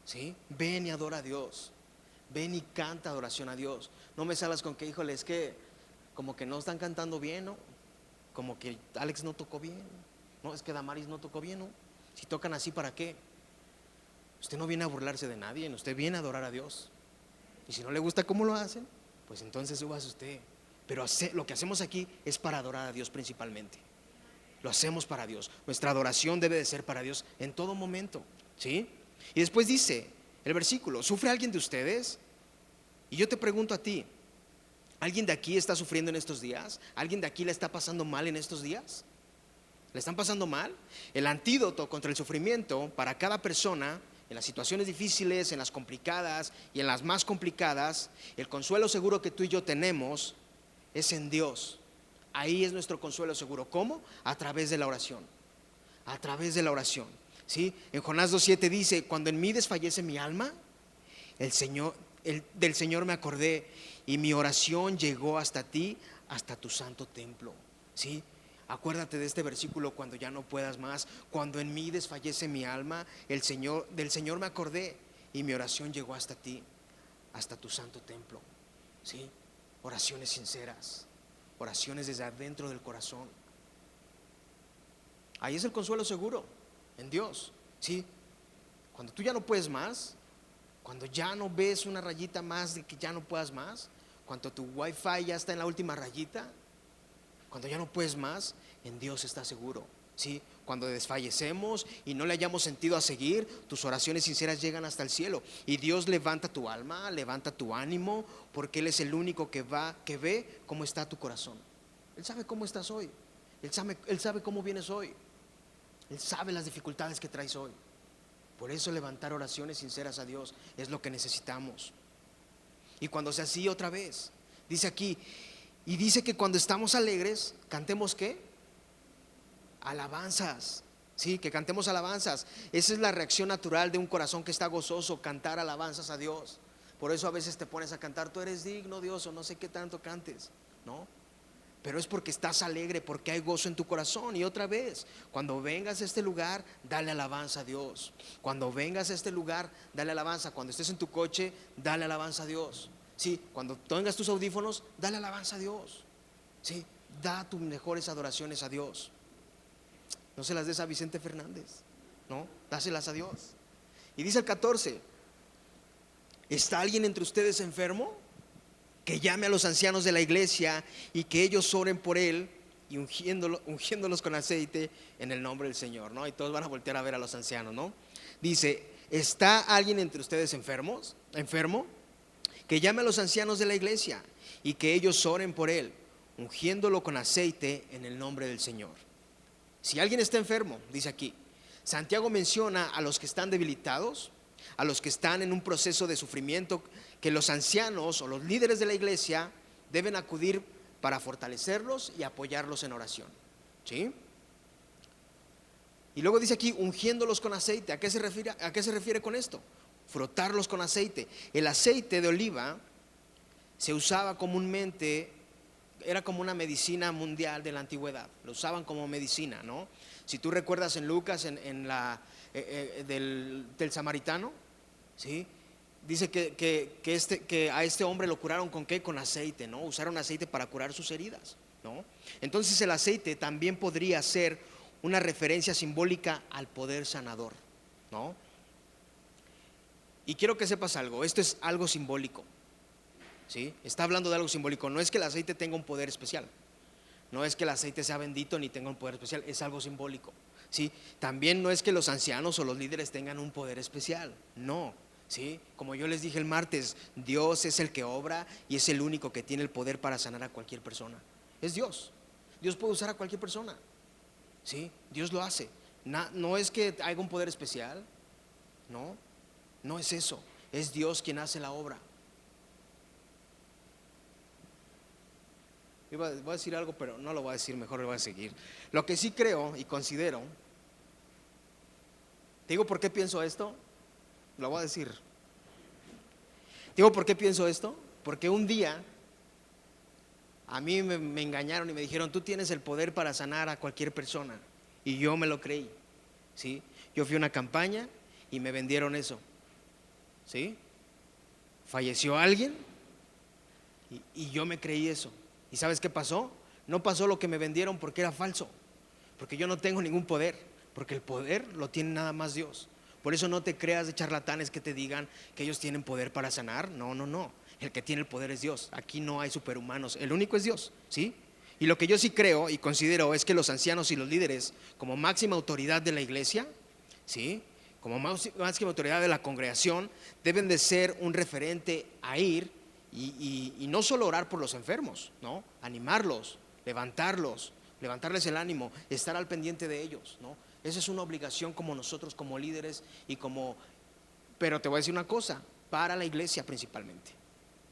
¿sí? Ven y adora a Dios. Ven y canta adoración a Dios. No me salgas con que, híjole, es que como que no están cantando bien, ¿no? Como que Alex no tocó bien, no, es que Damaris no tocó bien, ¿no? Si tocan así, ¿para qué? Usted no viene a burlarse de nadie, usted viene a adorar a Dios. Y si no le gusta cómo lo hacen, pues entonces súbase usted. Pero lo que hacemos aquí es para adorar a Dios principalmente. Lo hacemos para Dios. Nuestra adoración debe de ser para Dios en todo momento, ¿sí? Y después dice el versículo, ¿sufre alguien de ustedes? Y yo te pregunto a ti, ¿alguien de aquí está sufriendo en estos días? ¿Alguien de aquí le está pasando mal en estos días? ¿Le están pasando mal? El antídoto contra el sufrimiento para cada persona, en las situaciones difíciles, en las complicadas y en las más complicadas, el consuelo seguro que tú y yo tenemos es en Dios. Ahí es nuestro consuelo seguro. ¿Cómo? A través de la oración. A través de la oración, ¿sí? En Jonás 2:7 dice, cuando en mí desfallece mi alma, del Señor me acordé, y mi oración llegó hasta ti, hasta tu santo templo, ¿sí? Acuérdate de este versículo cuando ya no puedas más. Cuando en mí desfallece mi alma, del Señor me acordé, y mi oración llegó hasta ti, hasta tu santo templo, ¿sí? Oraciones sinceras, oraciones desde adentro del corazón. Ahí es el consuelo seguro, en Dios, ¿sí? Cuando tú ya no puedes más, cuando ya no ves una rayita más de que ya no puedas más, cuando tu wifi ya está en la última rayita, cuando ya no puedes más, en Dios estás seguro, ¿sí? Cuando desfallecemos y no le hayamos sentido a seguir, tus oraciones sinceras llegan hasta el cielo y Dios levanta tu alma, levanta tu ánimo, porque Él es el único que ve cómo está tu corazón. Él sabe cómo estás hoy, Él sabe cómo vienes hoy, Él sabe las dificultades que traes hoy. Por eso levantar oraciones sinceras a Dios es lo que necesitamos. Y cuando sea así, otra vez, dice aquí, y dice que cuando estamos alegres, cantemos ¿qué? Alabanzas. Sí, que cantemos alabanzas. Esa es la reacción natural de un corazón que está gozoso, cantar alabanzas a Dios. Por eso a veces te pones a cantar, tú eres digno, Dios, o no sé qué tanto cantes, ¿no? Pero es porque estás alegre, porque hay gozo en tu corazón. Y otra vez, cuando vengas a este lugar, dale alabanza a Dios. Cuando vengas a este lugar, dale alabanza. Cuando estés en tu coche, dale alabanza a Dios. Sí, cuando tengas tus audífonos, dale alabanza a Dios. Sí, da tus mejores adoraciones a Dios. No se las des a Vicente Fernández, no, dáselas a Dios. Y dice el 14: ¿está alguien entre ustedes enfermo? Que llame a los ancianos de la iglesia y que ellos oren por él, y ungiéndolos con aceite en el nombre del Señor, ¿no? Y todos van a voltear a ver a los ancianos, ¿no? Dice: ¿está alguien entre ustedes enfermo? Que llame a los ancianos de la iglesia y que ellos oren por él, ungiéndolo con aceite en el nombre del Señor. Si alguien está enfermo, dice aquí, Santiago menciona a los que están debilitados, a los que están en un proceso de sufrimiento, que los ancianos o los líderes de la iglesia deben acudir para fortalecerlos y apoyarlos en oración, ¿sí? Y luego dice aquí, ungiéndolos con aceite. ¿A qué se refiere con esto? Frotarlos con aceite. El aceite de oliva se usaba comúnmente, era como una medicina mundial de la antigüedad. Lo usaban como medicina, ¿no? Si tú recuerdas en Lucas, del samaritano, ¿sí? Dice que a este hombre lo curaron ¿con qué? Con aceite, ¿no? Usaron aceite para curar sus heridas, ¿no? Entonces el aceite también podría ser una referencia simbólica al poder sanador, ¿no? Y quiero que sepas algo, esto es algo simbólico, ¿sí? Está hablando de algo simbólico. No es que el aceite tenga un poder especial, no es que el aceite sea bendito ni tenga un poder especial, es algo simbólico, ¿sí? También no es que los ancianos o los líderes tengan un poder especial, no, ¿sí? Como yo les dije el martes, Dios es el que obra y es el único que tiene el poder para sanar a cualquier persona. Es Dios. Dios puede usar a cualquier persona, ¿sí? Dios lo hace. No es que haya un poder especial, no es eso. Es Dios quien hace la obra. Voy a decir algo, pero no lo voy a decir, mejor lo voy a seguir. Lo que sí creo y considero, ¿te digo por qué pienso esto? Lo voy a decir. ¿Te digo por qué pienso esto? Porque un día a mí me engañaron y me dijeron, tú tienes el poder para sanar a cualquier persona. Y yo me lo creí, ¿sí? Yo fui a una campaña y me vendieron eso, ¿sí? Falleció alguien y yo me creí eso. ¿Y sabes qué pasó? No pasó lo que me vendieron porque era falso, porque yo no tengo ningún poder, porque el poder lo tiene nada más Dios. Por eso no te creas de charlatanes que te digan que ellos tienen poder para sanar. No, el que tiene el poder es Dios. Aquí no hay superhumanos, el único es Dios, ¿sí? Y lo que yo sí creo y considero es que los ancianos y los líderes, como máxima autoridad de la iglesia, ¿sí?, como máxima autoridad de la congregación, deben de ser un referente a ir y no solo orar por los enfermos, ¿no? Animarlos, levantarles el ánimo, estar al pendiente de ellos, ¿no? Esa es una obligación como nosotros, como líderes pero te voy a decir una cosa, para la iglesia principalmente,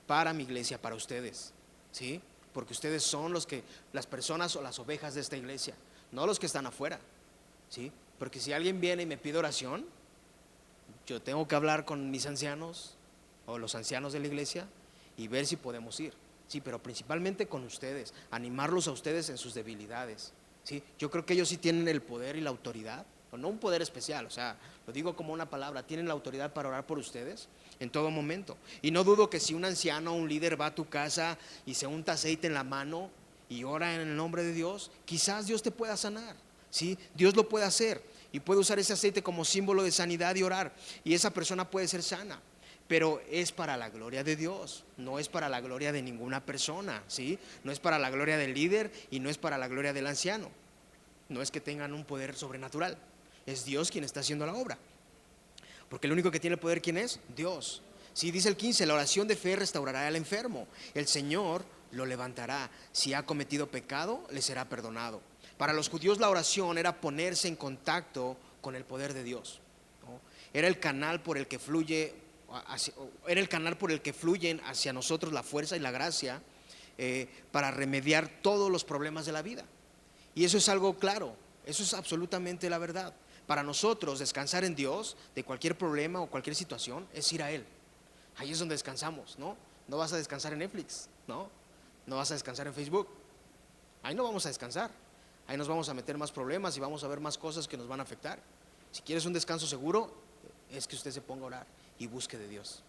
para mi iglesia, para ustedes, ¿sí? Porque ustedes son las personas o las ovejas de esta iglesia, no los que están afuera, ¿sí? Porque si alguien viene y me pide oración, yo tengo que hablar con mis ancianos o los ancianos de la iglesia y ver si podemos ir, sí, pero principalmente con ustedes, animarlos a ustedes en sus debilidades, ¿sí? Yo creo que ellos sí tienen el poder y la autoridad, o no un poder especial, o sea, lo digo como una palabra, tienen la autoridad para orar por ustedes en todo momento. Y no dudo que si un anciano o un líder va a tu casa y se unta aceite en la mano y ora en el nombre de Dios, quizás Dios te pueda sanar, ¿sí? Dios lo puede hacer y puede usar ese aceite como símbolo de sanidad y orar, y esa persona puede ser sana. Pero es para la gloria de Dios, no es para la gloria de ninguna persona, ¿sí? No es para la gloria del líder y no es para la gloria del anciano. No es que tengan un poder sobrenatural, es Dios quien está haciendo la obra. Porque el único que tiene el poder, ¿quién es? Dios. Si dice el 15, la oración de fe restaurará al enfermo, el Señor lo levantará. Si ha cometido pecado, le será perdonado. Para los judíos la oración era ponerse en contacto con el poder de Dios, ¿no? Era el canal por el que fluyen hacia nosotros la fuerza y la gracia para remediar todos los problemas de la vida. Y eso es algo claro, eso es absolutamente la verdad. Para nosotros descansar en Dios de cualquier problema o cualquier situación es ir a Él. Ahí es donde descansamos, ¿no? No vas a descansar en Netflix, ¿no? No vas a descansar en Facebook. Ahí no vamos a descansar. Ahí nos vamos a meter más problemas y vamos a ver más cosas que nos van a afectar. Si quieres un descanso seguro, es que usted se ponga a orar y busque de Dios.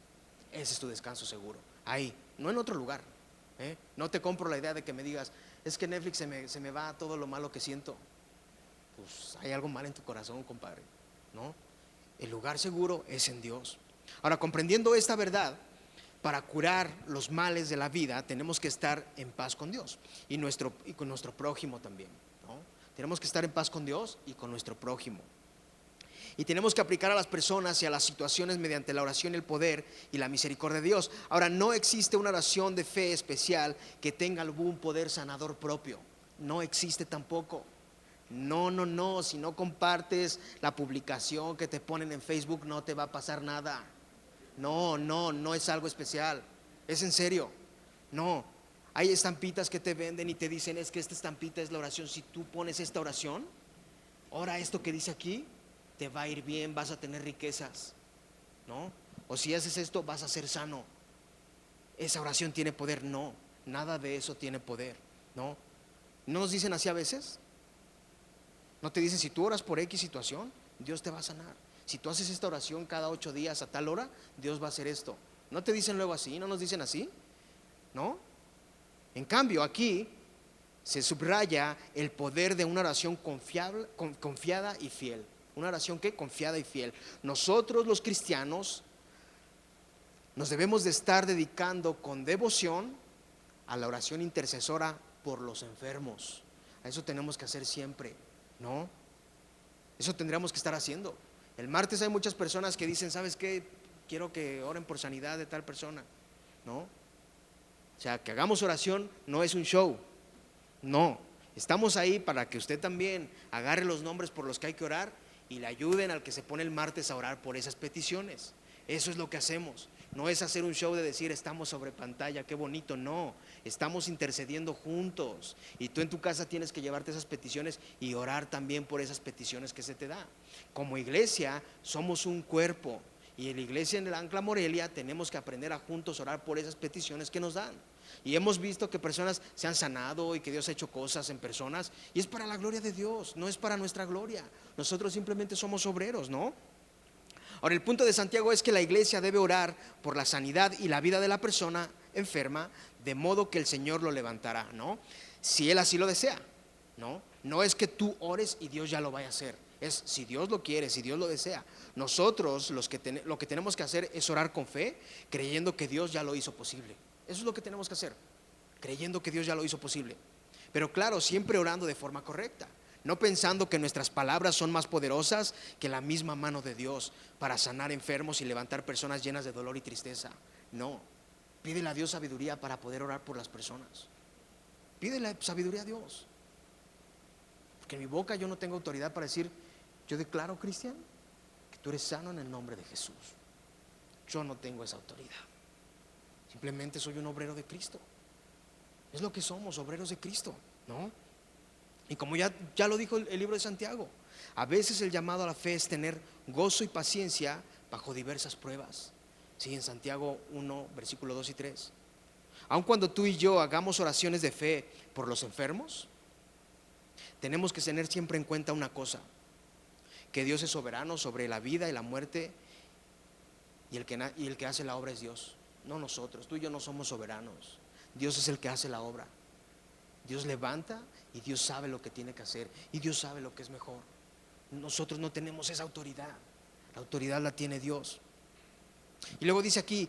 Ese es tu descanso seguro. Ahí, no en otro lugar, ¿eh? No te compro la idea de que me digas, es que Netflix se me va todo lo malo que siento. Pues hay algo mal en tu corazón, compadre, ¿no? El lugar seguro es en Dios. Ahora, comprendiendo esta verdad, para curar los males de la vida tenemos que estar en paz con Dios y con nuestro prójimo también, ¿no? Tenemos que estar en paz con Dios y con nuestro prójimo. Y tenemos que aplicar a las personas y a las situaciones mediante la oración, el poder y la misericordia de Dios. Ahora, no existe una oración de fe especial que tenga algún poder sanador propio. No existe tampoco. No, si no compartes la publicación que te ponen en Facebook no te va a pasar nada. No es algo especial, es en serio. No, hay estampitas que te venden y te dicen, es que esta estampita es la oración. Si tú pones esta oración, ora esto que dice aquí, te va a ir bien, vas a tener riquezas, ¿no? O si haces esto, vas a ser sano. Esa oración tiene poder. No, nada de eso tiene poder, ¿no? ¿No nos dicen así a veces? No te dicen, si tú oras por X situación, Dios te va a sanar. Si tú haces esta oración cada 8 días a tal hora, Dios va a hacer esto. ¿No te dicen luego así? ¿No nos dicen así? ¿No? En cambio, aquí se subraya el poder de una oración confiada y fiel. Una oración que confiada y fiel. Nosotros los cristianos nos debemos de estar dedicando con devoción a la oración intercesora por los enfermos. A eso tenemos que hacer siempre, ¿no? Eso tendríamos que estar haciendo. El martes hay muchas personas que dicen, ¿sabes qué? Quiero que oren por sanidad de tal persona, ¿no? O sea, que hagamos oración no es un show. No, estamos ahí para que usted también agarre los nombres por los que hay que orar y le ayuden al que se pone el martes a orar por esas peticiones. Eso es lo que hacemos. No es hacer un show de decir estamos sobre pantalla, qué bonito. No, estamos intercediendo juntos. Y tú en tu casa tienes que llevarte esas peticiones y orar también por esas peticiones que se te da. Como iglesia somos un cuerpo. Y en la iglesia en el Ancla Morelia tenemos que aprender a juntos orar por esas peticiones que nos dan. Y hemos visto que personas se han sanado y que Dios ha hecho cosas en personas. Y es para la gloria de Dios, no es para nuestra gloria. Nosotros simplemente somos obreros, ¿no? Ahora, el punto de Santiago es que la iglesia debe orar por la sanidad y la vida de la persona enferma, de modo que el Señor lo levantará, ¿no? Si Él así lo desea, ¿no? No es que tú ores y Dios ya lo vaya a hacer. Es si Dios lo quiere, si Dios lo desea. Nosotros lo que tenemos que hacer es orar con fe, creyendo que Dios ya lo hizo posible. Eso es lo que tenemos que hacer, creyendo que Dios ya lo hizo posible. Pero claro, siempre orando de forma correcta, no pensando que nuestras palabras son más poderosas que la misma mano de Dios para sanar enfermos y levantar personas llenas de dolor y tristeza. No, pídele a Dios sabiduría para poder orar por las personas. Pídele sabiduría a Dios. Porque en mi boca yo no tengo autoridad para decir, yo declaro, Cristian, que tú eres sano en el nombre de Jesús. Yo no tengo esa autoridad. Simplemente soy un obrero de Cristo. Es lo que somos, obreros de Cristo, ¿no? Y como ya lo dijo el libro de Santiago, a veces el llamado a la fe es tener gozo y paciencia bajo diversas pruebas. Sí, en Santiago 1, versículo 2 y 3. Aun cuando tú y yo hagamos oraciones de fe por los enfermos, tenemos que tener siempre en cuenta una cosa: que Dios es soberano sobre la vida y la muerte, y el que hace la obra es Dios, no nosotros. Tú y yo no somos soberanos. Dios es el que hace la obra. Dios levanta y Dios sabe lo que tiene que hacer y Dios sabe lo que es mejor. Nosotros no tenemos esa autoridad. La autoridad la tiene Dios. Y luego dice aquí,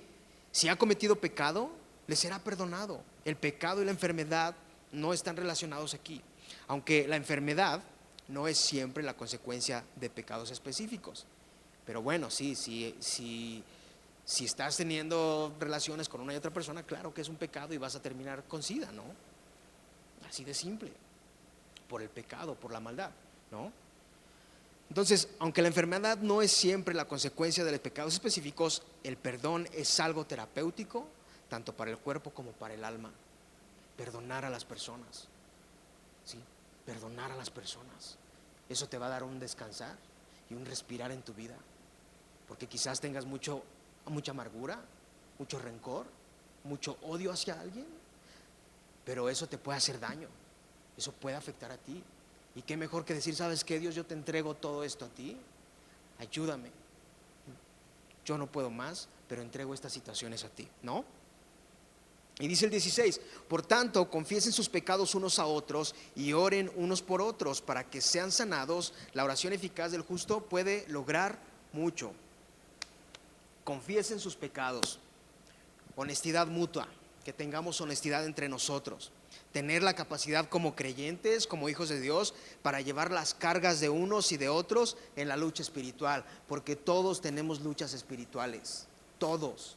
si ha cometido pecado, le será perdonado. El pecado y la enfermedad no están relacionados aquí. Aunque la enfermedad no es siempre la consecuencia de pecados específicos. Pero bueno, si estás teniendo relaciones con una y otra persona, claro que es un pecado y vas a terminar con SIDA, ¿no? Así de simple, por el pecado, por la maldad, ¿no? Entonces, aunque la enfermedad no es siempre la consecuencia de los pecados específicos, el perdón es algo terapéutico, tanto para el cuerpo como para el alma. Perdonar a las personas, ¿sí? Perdonar a las personas. Eso te va a dar un descansar y un respirar en tu vida. Porque quizás tengas mucha amargura, mucho rencor, mucho odio hacia alguien, pero eso te puede hacer daño, eso puede afectar a ti. Y qué mejor que decir, ¿sabes qué, Dios? Yo te entrego todo esto a ti, ayúdame. Yo no puedo más, pero entrego estas situaciones a ti, ¿no? Y dice el 16, por tanto, confiesen sus pecados unos a otros y oren unos por otros para que sean sanados. La oración eficaz del justo puede lograr mucho. Confiesen sus pecados. Honestidad mutua, que tengamos honestidad entre nosotros. Tener la capacidad como creyentes, como hijos de Dios, para llevar las cargas de unos y de otros en la lucha espiritual, porque todos tenemos luchas espirituales, todos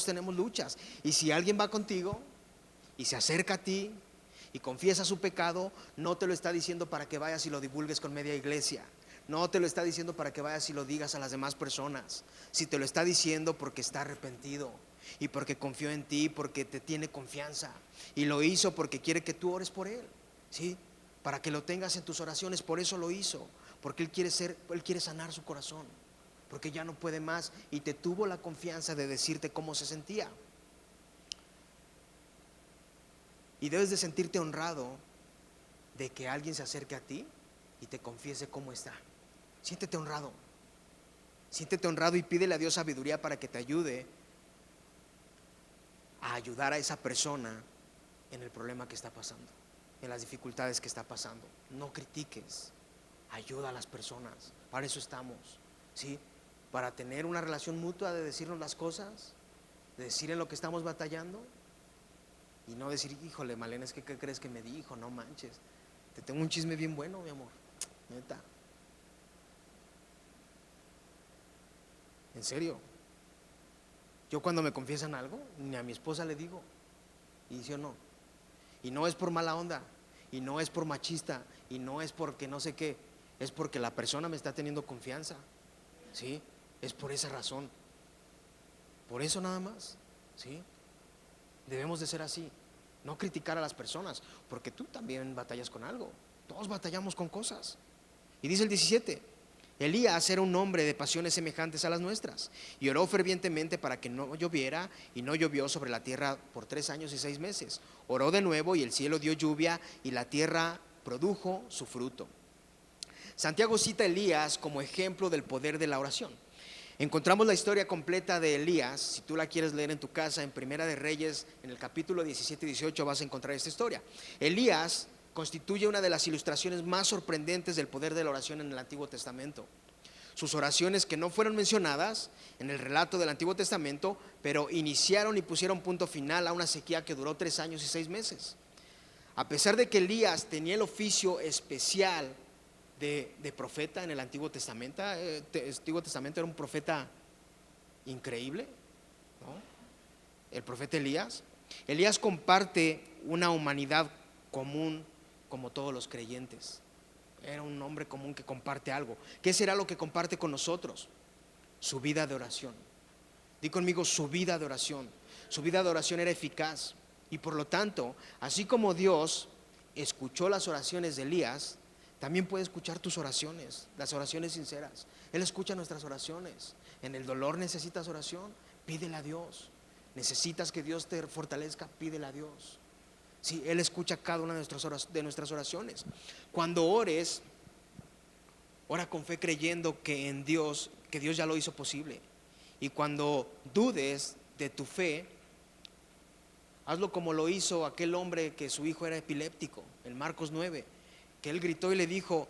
tenemos luchas. Y si alguien va contigo y se acerca a ti y confiesa su pecado, no te lo está diciendo para que vayas y lo divulgues con media iglesia, no te lo está diciendo para que vayas y lo digas a las demás personas. Si te lo está diciendo porque está arrepentido y porque confió en ti, porque te tiene confianza, y lo hizo porque quiere que tú ores por él, ¿sí? Para que lo tengas en tus oraciones. Por eso lo hizo, porque él quiere sanar su corazón, porque ya no puede más y te tuvo la confianza de decirte cómo se sentía. Y debes de sentirte honrado de que alguien se acerque a ti y te confiese cómo está. Siéntete honrado y pídele a Dios sabiduría para que te ayude a ayudar a esa persona en el problema que está pasando, en las dificultades que está pasando. No critiques, ayuda a las personas. Para eso estamos, ¿sí? Para tener una relación mutua de decirnos las cosas, de decir en lo que estamos batallando, y no decir, híjole, Malena, es que ¿qué crees que me dijo? No manches, te tengo un chisme bien bueno, mi amor, neta. En serio. Yo cuando me confiesan algo, ni a mi esposa le digo, y dice o no. Y no es por mala onda, y no es por machista, y no es porque no sé qué, es porque la persona me está teniendo confianza, ¿sí? Es por esa razón, por eso nada más, ¿sí? Debemos de ser así, no criticar a las personas, porque tú también batallas con algo, todos batallamos con cosas. Y dice el 17, Elías era un hombre de pasiones semejantes a las nuestras, y oró fervientemente para que no lloviera, y no llovió sobre la tierra por 3 años y 6 meses. Oró de nuevo, y el cielo dio lluvia, y la tierra produjo su fruto. Santiago cita a Elías como ejemplo del poder de la oración. Encontramos la historia completa de Elías. Si tú la quieres leer en tu casa, en Primera de Reyes, en el capítulo 17 y 18 vas a encontrar esta historia. Elías constituye una de las ilustraciones más sorprendentes del poder de la oración en el Antiguo Testamento. Sus oraciones, que no fueron mencionadas en el relato del Antiguo Testamento, pero iniciaron y pusieron punto final a una sequía que duró 3 años y 6 meses. A pesar de que Elías tenía el oficio especial de profeta en el Antiguo Testamento, era un profeta increíble, ¿no? El profeta Elías comparte una humanidad común como todos los creyentes. Era un hombre común que comparte algo. ¿Qué será lo que comparte con nosotros? Su vida de oración. Di conmigo, su vida de oración. Su vida de oración era eficaz, y por lo tanto, así como Dios escuchó las oraciones de Elías, también puede escuchar tus oraciones, las oraciones sinceras. Él escucha nuestras oraciones. En el dolor necesitas oración, pídele a Dios. Necesitas que Dios te fortalezca, pídele a Dios. Sí, Él escucha cada una de nuestras oraciones. Cuando ores, ora con fe, creyendo que en Dios, que Dios ya lo hizo posible. Y cuando dudes de tu fe, hazlo como lo hizo aquel hombre que su hijo era epiléptico, en Marcos 9, que él gritó y le dijo,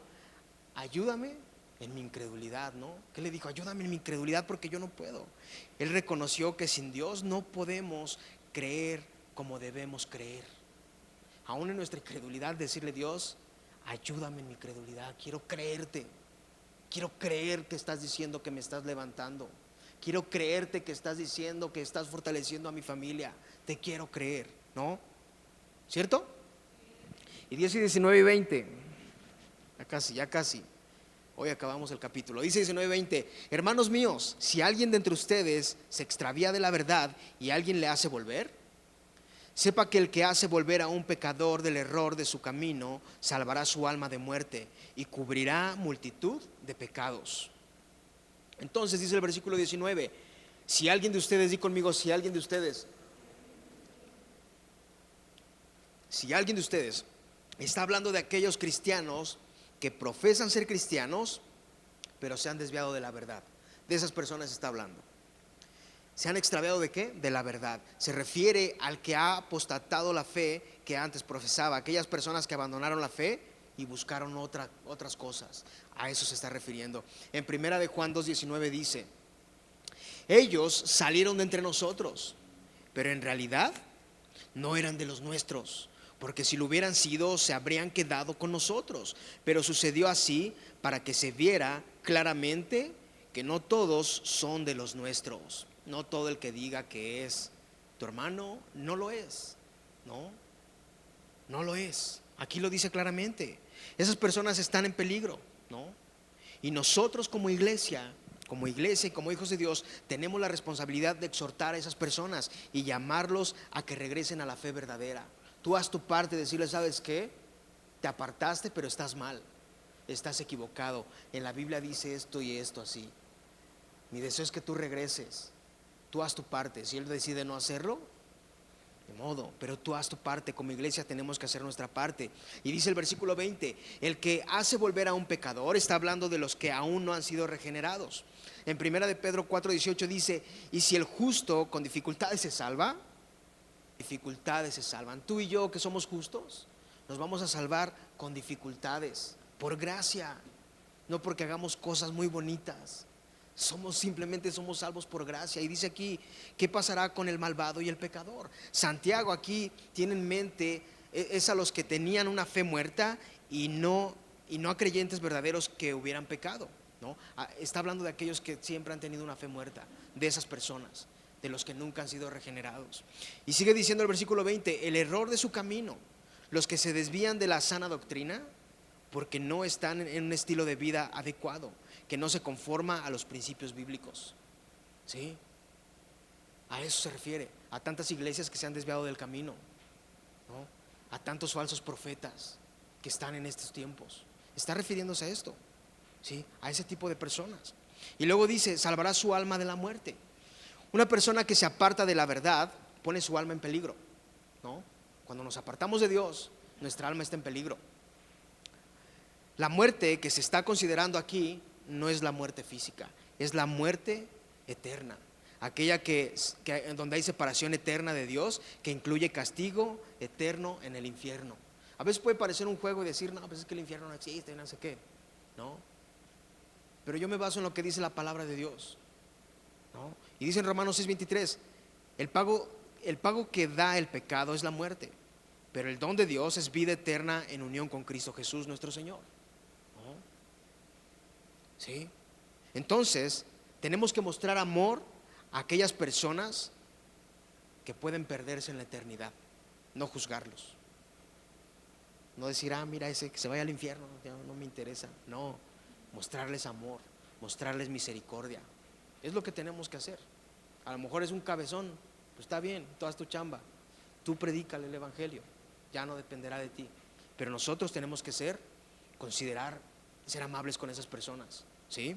ayúdame en mi incredulidad, ¿no? ¿Qué le dijo? Ayúdame en mi incredulidad porque yo no puedo. Él reconoció que sin Dios no podemos creer como debemos creer. Aún en nuestra incredulidad, decirle, Dios, ayúdame en mi credulidad, quiero creerte. Quiero creer que estás diciendo que me estás levantando. Quiero creerte que estás diciendo que estás fortaleciendo a mi familia. Te quiero creer, ¿no? ¿Cierto? Y 10 y 19 y 20. Ya casi. Hoy acabamos el capítulo. Dice 19 y 20. Hermanos míos, si alguien de entre ustedes se extravía de la verdad y alguien le hace volver, sepa que el que hace volver a un pecador del error de su camino salvará su alma de muerte y cubrirá multitud de pecados. Entonces dice el versículo 19: si alguien de ustedes, di conmigo, si alguien de ustedes está hablando de aquellos cristianos que profesan ser cristianos, pero se han desviado de la verdad. De esas personas está hablando. ¿Se han extraviado de qué? De la verdad. Se refiere al que ha apostatado la fe que antes profesaba. Aquellas personas que abandonaron la fe y buscaron otras cosas. A eso se está refiriendo. En primera de Juan 2:19 dice: ellos salieron de entre nosotros, pero en realidad no eran de los nuestros, porque si lo hubieran sido se habrían quedado con nosotros. Pero sucedió así para que se viera claramente que no todos son de los nuestros. No todo el que diga que es tu hermano no lo es. No lo es. Aquí lo dice claramente. Esas personas están en peligro, ¿no? Y nosotros como iglesia y como hijos de Dios tenemos la responsabilidad de exhortar a esas personas y llamarlos a que regresen a la fe verdadera. Tú haz tu parte, decirles: ¿sabes qué? Te apartaste, pero estás mal, estás equivocado. En la Biblia dice esto y esto así. Mi deseo es que tú regreses. Tú haz tu parte. Si él decide no hacerlo, de modo, pero tú haz tu parte. Como iglesia tenemos que hacer nuestra parte. Y dice el versículo 20: el que hace volver a un pecador, está hablando de los que aún no han sido regenerados. En primera de Pedro 4:18 dice: y si el justo con dificultades se salva, dificultades se salvan. Tú y yo que somos justos, nos vamos a salvar con dificultades, por gracia, no porque hagamos cosas muy bonitas. Simplemente somos salvos por gracia. Y dice aquí: ¿qué pasará con el malvado y el pecador? Santiago aquí tiene en mente es a los que tenían una fe muerta y no a creyentes verdaderos que hubieran pecado, ¿no? Está hablando de aquellos que siempre han tenido una fe muerta, de esas personas, de los que nunca han sido regenerados. Y sigue diciendo el versículo 20: el error de su camino, los que se desvían de la sana doctrina, porque no están en un estilo de vida adecuado, que no se conforma a los principios bíblicos. ¿Sí? A eso se refiere, a tantas iglesias que se han desviado del camino, ¿no? A tantos falsos profetas que están en estos tiempos. Está refiriéndose a esto, ¿sí? A ese tipo de personas. Y luego dice: salvará su alma de la muerte. Una persona que se aparta de la verdad pone su alma en peligro, ¿no? Cuando nos apartamos de Dios, nuestra alma está en peligro. La muerte que se está considerando aquí no es la muerte física, es la muerte eterna, aquella que donde hay separación eterna de Dios, que incluye castigo eterno en el infierno. A veces puede parecer un juego y decir: no, pues es que el infierno no existe, no sé qué, ¿no? Pero yo me baso en lo que dice la palabra de Dios, ¿no? Y dice en Romanos 6:23: el pago que da el pecado es la muerte, pero el don de Dios es vida eterna en unión con Cristo Jesús nuestro Señor, ¿no? ¿Sí? Entonces tenemos que mostrar amor a aquellas personas que pueden perderse en la eternidad, no juzgarlos, no decir: mira ese que se vaya al infierno, no me interesa. No, mostrarles amor, mostrarles misericordia. Es lo que tenemos que hacer. A lo mejor es un cabezón, pues está bien, tú haz tu chamba, tú predícale el evangelio, ya no dependerá de ti. Pero nosotros tenemos que ser amables con esas personas, ¿sí?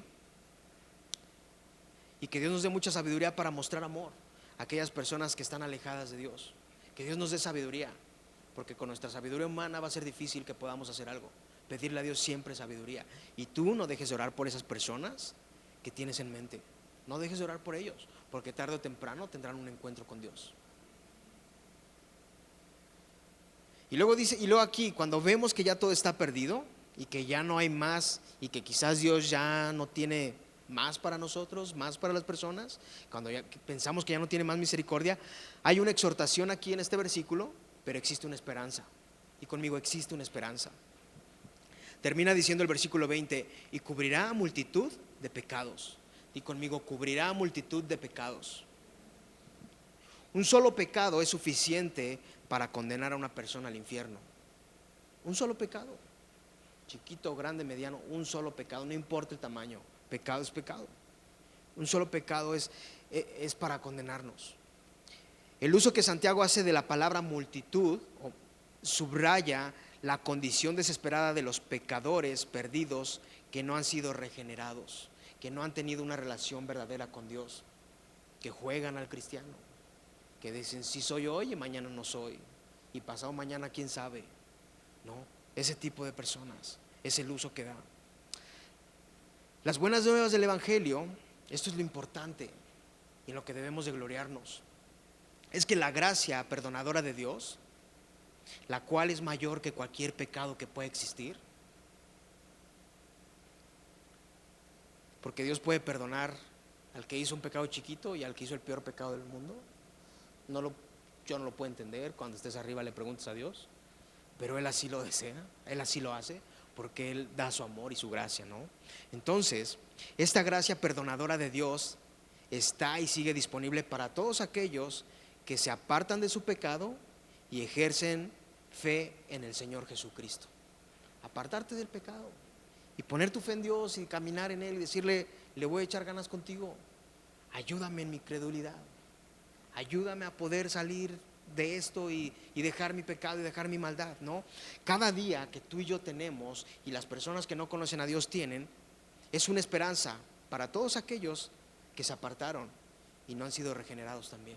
Y que Dios nos dé mucha sabiduría para mostrar amor a aquellas personas que están alejadas de Dios. Que Dios nos dé sabiduría, porque con nuestra sabiduría humana va a ser difícil que podamos hacer algo. Pedirle a Dios siempre sabiduría. Y tú no dejes de orar por esas personas que tienes en mente. No dejes de orar por ellos, porque tarde o temprano tendrán un encuentro con Dios. Y luego dice, y luego aquí, cuando vemos que ya todo está perdido y que ya no hay más, y que quizás Dios ya no tiene más para nosotros, más para las personas, cuando ya pensamos que ya no tiene más misericordia, hay una exhortación aquí en este versículo, pero existe una esperanza. Y conmigo: existe una esperanza. Termina diciendo el versículo 20, y cubrirá multitud de pecados. Y conmigo, cubrirá multitud de pecados. Un solo pecado es suficiente para condenar a una persona al infierno. Un solo pecado. Chiquito, grande, mediano, un solo pecado, no importa el tamaño. Pecado es pecado. Un solo pecado es para condenarnos. El uso que Santiago hace de la palabra multitud subraya la condición desesperada de los pecadores perdidos que no han sido regenerados, que no han tenido una relación verdadera con Dios, que juegan al cristiano, que dicen sí soy hoy y mañana no soy, y pasado mañana quién sabe. No, ese tipo de personas es el uso que da. Las buenas nuevas del Evangelio, esto es lo importante y en lo que debemos de gloriarnos, es que la gracia perdonadora de Dios, la cual es mayor que cualquier pecado que pueda existir, porque Dios puede perdonar al que hizo un pecado chiquito y al que hizo el peor pecado del mundo. Yo no lo puedo entender. Cuando estés arriba le preguntas a Dios, pero Él así lo desea, Él así lo hace, porque Él da su amor y su gracia, ¿no? Entonces, esta gracia perdonadora de Dios está y sigue disponible para todos aquellos que se apartan de su pecado y ejercen fe en el Señor Jesucristo. Apartarte del pecado y poner tu fe en Dios y caminar en Él y decirle, le voy a echar ganas contigo, ayúdame en mi credulidad, ayúdame a poder salir de esto y dejar mi pecado y dejar mi maldad, ¿no? Cada día que tú y yo tenemos y las personas que no conocen a Dios tienen, es una esperanza para todos aquellos que se apartaron y no han sido regenerados también.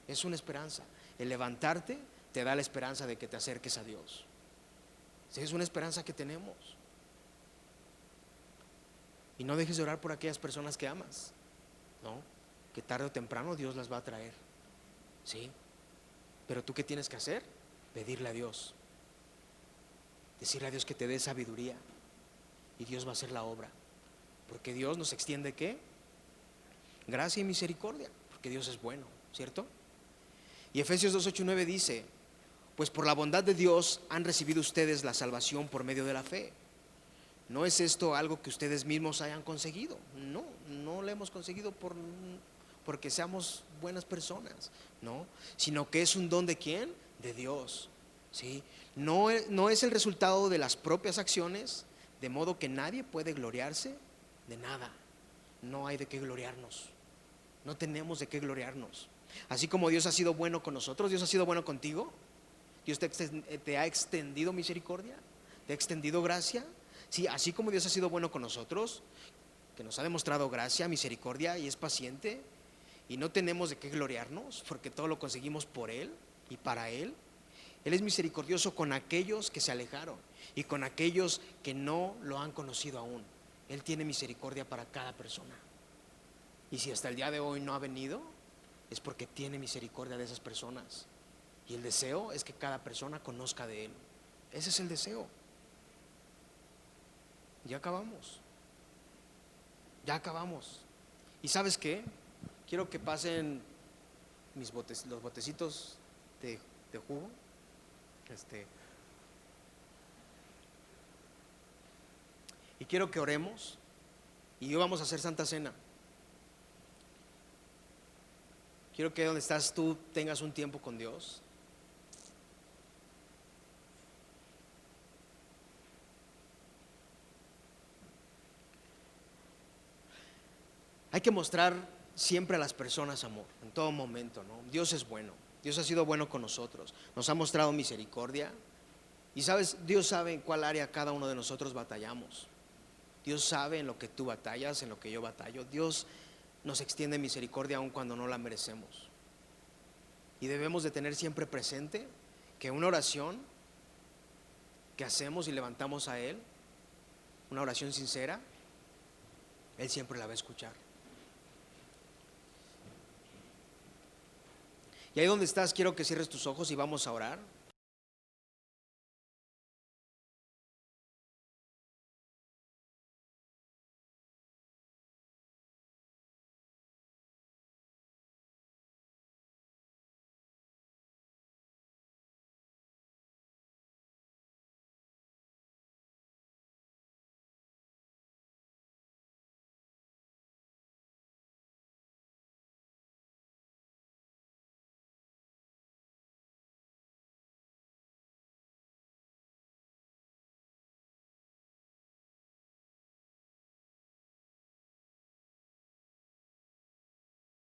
Es una esperanza. El levantarte te da la esperanza de que te acerques a Dios. Es una esperanza que tenemos. Y no dejes de orar por aquellas personas que amas, ¿no? Que tarde o temprano Dios las va a traer, ¿sí? Pero tú, ¿qué tienes que hacer? Pedirle a Dios, decirle a Dios que te dé sabiduría, y Dios va a hacer la obra, porque Dios nos extiende ¿qué? Gracia y misericordia, porque Dios es bueno, ¿cierto? Y Efesios 2, 8 y 9 dice, pues por la bondad de Dios han recibido ustedes la salvación por medio de la fe. No es esto algo que ustedes mismos hayan conseguido, no lo hemos conseguido porque seamos buenas personas, no, sino que es un don de ¿quién? De Dios, ¿sí? No es el resultado de las propias acciones, de modo que nadie puede gloriarse de nada. No hay de qué gloriarnos, no tenemos de qué gloriarnos. Así como Dios ha sido bueno con nosotros, Dios ha sido bueno contigo. Dios te ha extendido misericordia, te ha extendido gracia. Sí, así como Dios ha sido bueno con nosotros, que nos ha demostrado gracia, misericordia y es paciente, y no tenemos de qué gloriarnos porque todo lo conseguimos por Él y para Él. Él es misericordioso con aquellos que se alejaron y con aquellos que no lo han conocido aún. Él tiene misericordia para cada persona. Y si hasta el día de hoy no ha venido, es porque tiene misericordia de esas personas. Y el deseo es que cada persona conozca de Él. Ese es el deseo. Ya acabamos. Ya acabamos. ¿Y sabes qué? Quiero que pasen los botecitos de jugo. Y quiero que oremos. Y hoy vamos a hacer Santa Cena. Quiero que donde estás tú tengas un tiempo con Dios. Hay que mostrar siempre a las personas amor, en todo momento, ¿no? Dios es bueno, Dios ha sido bueno con nosotros, nos ha mostrado misericordia. Y sabes, Dios sabe en cuál área cada uno de nosotros batallamos. Dios sabe en lo que tú batallas, en lo que yo batallo. Dios nos extiende misericordia aun cuando no la merecemos. Y debemos de tener siempre presente que una oración que hacemos y levantamos a Él, una oración sincera, Él siempre la va a escuchar. Y ahí donde estás, quiero que cierres tus ojos y vamos a orar.